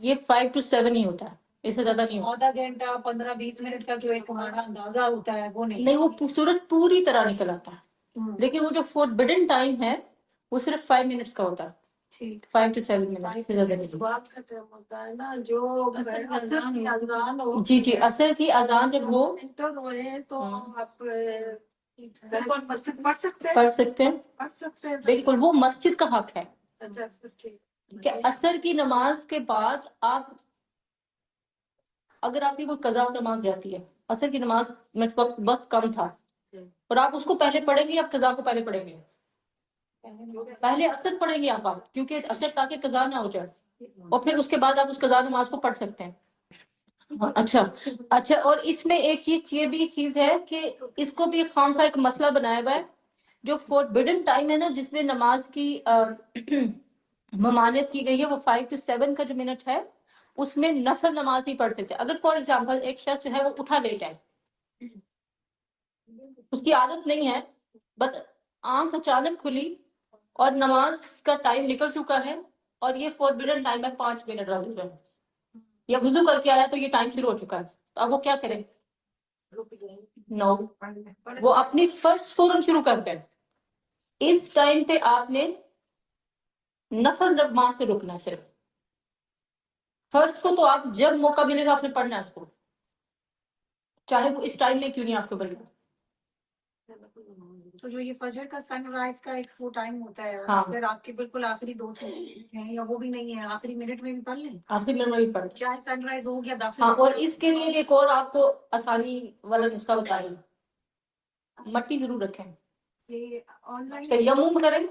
Speaker 3: یہ 5 to 7 ہی ہوتا ہے، اس سے زیادہ نہیں ہوتا۔
Speaker 4: آدھا گھنٹہ 15-20 منٹ کا جو ایک ہمارا اندازہ ہوتا ہے وہ نہیں
Speaker 3: نہیں، وہ سورج پوری طرح نکل آتا ہے، لیکن وہ جو فوربڈن ٹائم ہے وہ صرف 5 منٹس کا ہوتا ہے،
Speaker 4: ٹھیک
Speaker 3: 5 to 7 منٹ سے زیادہ نہیں۔
Speaker 4: ہوتا ہے نا جو اذان ہو
Speaker 3: جی جی، اثر کی اذان جب ہو
Speaker 4: انٹر ہوئے تو آپ مسجد پڑھ سکتے ہیں
Speaker 3: پڑھ سکتے ہیں،
Speaker 4: پڑھ سکتے ہیں
Speaker 3: بالکل، وہ مسجد کا حق ہے
Speaker 4: اچھا ٹھیک
Speaker 3: کہ اثر کی نماز کے بعد آپ، اگر آپ کی کوئی قضا نماز جاتی ہے، اثر کی نماز میں وقت کم تھا اور آپ اس کو پہلے پڑھیں گے یا قضا کو پہلے پڑھیں گے؟ پہلے اثر پڑھیں گے آپ کیونکہ اثر تاکہ قضا نہ ہو جائے، اور پھر اس کے بعد آپ اس قضا نماز کو پڑھ سکتے ہیں۔ اچھا، اور اس میں ایک یہ بھی چیز ہے کہ اس کو بھی خام کا ایک مسئلہ بنایا ہوا ہے، جو فوربڈن ٹائم ہے نا جس میں نماز کی ممانعت کی گئی ہے، وہ 5 to 7 کا جو منٹ ہے اس میں نفل نماز نہیں پڑھ سکتے۔ اگر فار ایگزامپل ایک شخص جو ہے وہ اٹھا لیٹ ہے، اس کی عادت نہیں ہے، بٹ آنکھ اچانک کھلی اور نماز کا ٹائم نکل چکا ہے اور یہ فوربڈن ٹائم ہے 5 منٹ والا جو ہے، یا وضو کر کے آیا تو یہ ٹائم شروع ہو چکا ہے، تو اب وہ کیا کرے؟ نو، وہ اپنی فرض فوراً شروع کرتے ہیں۔ اس ٹائم پہ آپ نے نفل نماز سے رکنا ہے، صرف فرض کو تو آپ جب موقع ملے گا آپ نے پڑھنا ہے اس کو، چاہے وہ اس ٹائم میں کیوں نہیں آپ کو بنے گا۔
Speaker 4: تو جو یہ فجر کا سن رائز کا ایک وہ ٹائم ہوتا ہے،
Speaker 3: ہاں،
Speaker 4: اگر آپ کے بالکل آخری 2 ہیں یا وہ بھی نہیں ہے، آخری منٹ میں بھی پڑھ لیں،
Speaker 3: آخری میں بھی پڑھ،
Speaker 4: چاہے سن رائز ہو گیا داخل
Speaker 3: ہاں،
Speaker 4: ہو
Speaker 3: اور اس کے لیے ایک اور آپ کو آسانی والا نسخہ بتائیں، مٹی ضرور رکھیں،
Speaker 4: یہ آن لائن
Speaker 3: تیمم کریں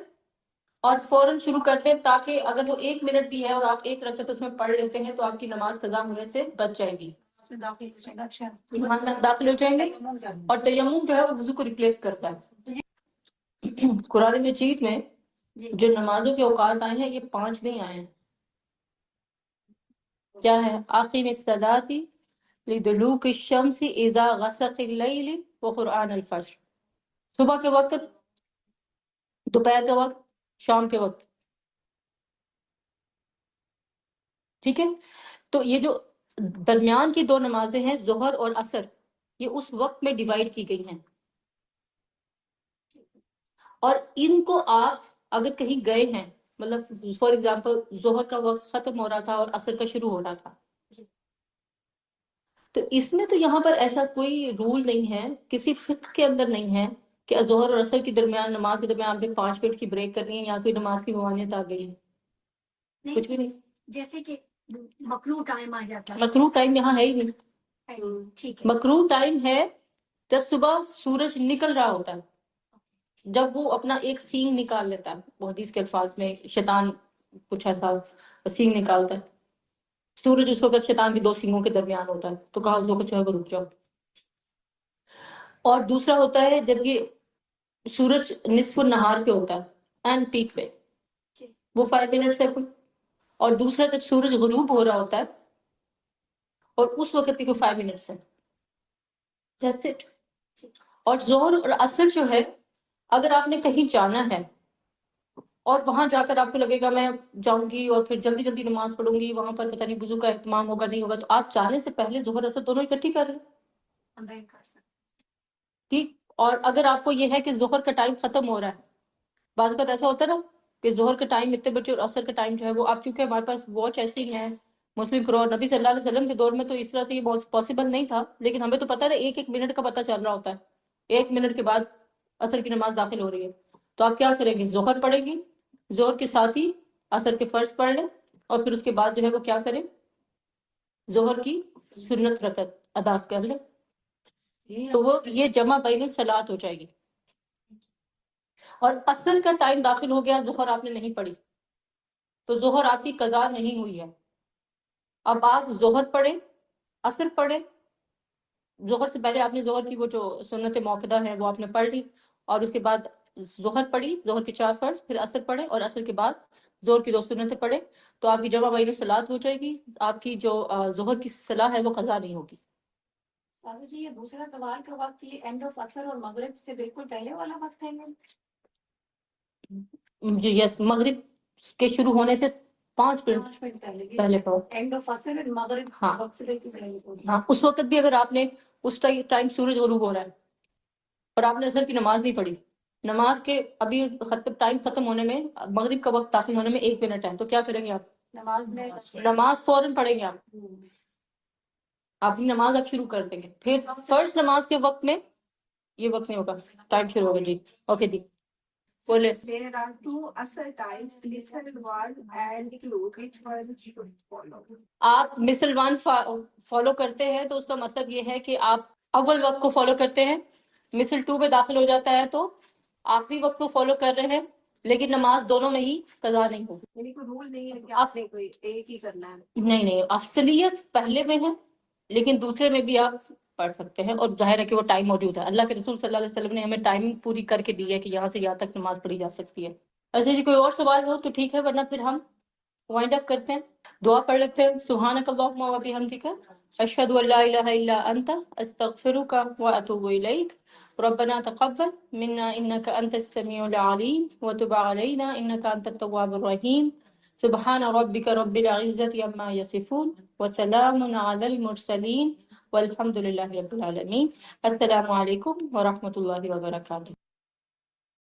Speaker 3: اور فوراً شروع کرتے ہیں، تاکہ اگر وہ 1 منٹ بھی ہے اور آپ ایک رکعت اس میں پڑھ لیتے ہیں تو آپ کی نماز قضا ہونے سے بچ جائے گی،
Speaker 4: اس میں داخل ہو جائے گا۔ اچھا،
Speaker 3: ایمان میں داخل ہو جائیں گے، اور تیمم جو ہے وہ وضو کو ریپلیس کرتا ہے۔ قرآن مجید میں جو نمازوں کے اوقات آئے ہیں یہ 5 نہیں آئے ہیں، کیا ہے؟ آخر الصلاۃ لدلوک الشمس اذا غسق اللیل وقرآن الفجر، صبح کے وقت، دوپہر کے وقت، شام کے وقت، ٹھیک ہے؟ تو یہ جو درمیان کی 2 نمازیں ہیں ظہر اور عصر، یہ اس وقت میں ڈیوائیڈ کی گئی ہیں، اور ان کو آپ اگر کہیں گئے ہیں، مطلب فار ایگزامپل ظہر کا وقت ختم ہو رہا تھا اور عصر کا شروع ہو رہا تھا، تو اس میں تو یہاں پر ایسا کوئی رول نہیں ہے، کسی فقہ کے اندر نہیں ہے کہ ظہر اور عصر کے درمیان نماز کے درمیان آپ نے 5 منٹ کی بریک کرنی ہے یا کوئی نماز کی ممانعت آ گئی ہے، کچھ بھی نہیں۔
Speaker 4: جیسے کہ مکروہ ٹائم آ جاتا ہے،
Speaker 3: مکروہ ٹائم یہاں ہے ہی نہیں،
Speaker 4: ٹھیک ہے،
Speaker 3: مکروہ ٹائم ہے جب صبح سورج نکل رہا ہوتا ہے، جب وہ اپنا ایک سینگ نکال لیتا ہے، وہ حدیث کے الفاظ میں شیطان کچھ ایسا سینگ نکالتا ہے، سورج اس وقت شیطان کی 2 سینگوں کے درمیان ہوتا ہے، تو کہا اس وقت جو ہے وہ رک جاؤ۔ اور دوسرا ہوتا ہے جب یہ سورج نصف النہار پہ ہوتا ہے، اینڈ پیک پہ، وہ 5 منٹس ہے کوئی، اور دوسرا جب سورج غروب ہو رہا ہوتا ہے اور اس وقت کی کوئی 5 منٹس ہے، that's it۔ اور ظہر اور عصر جو ہے، اگر آپ نے کہیں جانا ہے اور وہاں جا کر آپ کو لگے گا میں جاؤں گی اور پھر جلدی جلدی نماز پڑھوں گی، وہاں پر پتہ نہیں وضو کا اہتمام ہوگا نہیں ہوگا، تو آپ جانے سے پہلے ظہر عصر دونوں اکٹھی کر لیں، ٹھیک۔ اور اگر آپ کو یہ ہے کہ ظہر کا ٹائم ختم ہو رہا ہے، بعض اوقات ایسا ہوتا ہے نا کہ ظہر کا ٹائم اتنے بجے اور عصر کا ٹائم جو ہے وہ، آپ چونکہ ہمارے پاس واچ ایسی ہیں مسلم فروغ، نبی صلی اللہ علیہ وسلم کے دور میں تو اس طرح سے یہ بہت پاسبل نہیں تھا، لیکن ہمیں تو پتہ ہے ایک ایک منٹ کا پتہ چل رہا ہوتا ہے، 1 منٹ کے بعد عصر کی نماز داخل ہو رہی ہے، تو آپ کیا کریں گے؟ ظہر پڑھیں گی، ظہر کے ساتھ ہی عصر کے فرض پڑھ لیں، اور پھر اس کے بعد جو ہے وہ کیا کریں؟ ظہر کی سنت رکعت ادا کر لیں، تو وہ یہ جمع بین الصلاۃ ہو جائے گی۔ اور عصر کا ٹائم داخل ہو گیا، ظہر آپ نے نہیں پڑھی، تو ظہر آپ کی قضا نہیں ہوئی ہے، اب آپ ظہر پڑھیں، عصر پڑھیں، ظہر سے پہلے آپ نے ظہر کی وہ جو سنت موقدہ ہے وہ آپ نے پڑھ لی، اور اس کے بعد ظہر پڑھی، ظہر کے 4 فرض، پھر عصر پڑھیں، اور عصر کے بعد زور کی 2 سنتیں پڑھیں تو آپ کی جمع بین صلات ہو جائے گی، آپ کی جو ظہر کی صلاح ہے وہ قضا نہیں ہوگی۔
Speaker 4: سازا جی یہ دوسرا سوال کا وقت یہ اینڈ آف عصر اور مغرب سے بالکل پہلے والا وقت ہے یہ؟
Speaker 3: جی یس، مغرب کے شروع ہونے سے 5 منٹ
Speaker 4: 5 منٹ پہلے
Speaker 3: پہلے پڑھو۔
Speaker 4: اینڈ آف عصر اور مغرب
Speaker 3: ہاں
Speaker 4: وقت سے بالکل پہلے
Speaker 3: ہاں، اس وقت بھی اگر آپ نے اس ٹائم سورج غروب ہو رہا ہے اور آپ نے عصر کی نماز نہیں پڑھی، نماز کے ابھی ٹائم ختم ہونے میں، مغرب کا وقت داخل ہونے میں 1 منٹ ہے، تو کیا کریں گے آپ؟
Speaker 4: نماز میں
Speaker 3: نماز فوراً پڑھیں گے آپ، اپنی نماز آپ شروع کر دیں گے، پھر فرض نماز کے وقت میں یہ وقت نہیں ہوگا، ٹائم شروع ہوگا۔ جی اوکے جی بولے۔
Speaker 5: There are 2 asr times, listen one and two. Which one should follow?
Speaker 3: آپ مثل 1 فالو کرتے ہیں تو اس کا مطلب یہ ہے کہ آپ اول وقت کو فالو کرتے ہیں، مثل 2 میں داخل ہو جاتا ہے تو آخری وقت کو فالو کر رہے ہیں، لیکن نماز دونوں میں ہی قضا نہیں ہوگی۔
Speaker 5: یعنی کوئی رول نہیں ہے کہ آپ نے کوئی ایک ہی کرنا ہے؟
Speaker 3: نہیں، افضلیت پہلے میں ہے لیکن دوسرے میں بھی آپ پڑھ سکتے ہیں، اور ظاہر ہے کہ وہ ٹائم موجود ہے، اللہ کے رسول صلی اللہ علیہ وسلم نے ہمیں ٹائمنگ پوری کر کے دی ہے کہ یہاں سے یہاں تک نماز پڑھی جا سکتی ہے۔ ایسے جی کوئی اور سوال ہو تو ٹھیک ہے، ورنہ پھر ہم وائنڈ اپ کرتے ہیں، دعا پڑھ لیتے ہیں۔ سبحانک اللہم و بحمدک، اشہد ان لا الہ الا انت، استغفرک و اتوب الیک، ربنا تقبل منا انک انت السمیع العلیم وتب علینا انک انت التواب الرحیم، سبحان ربک رب العزة عما یصفون وسلام علی المرسلین والحمد للہ رب العالمین۔ السلام علیکم ورحمۃ اللہ وبرکاتہ۔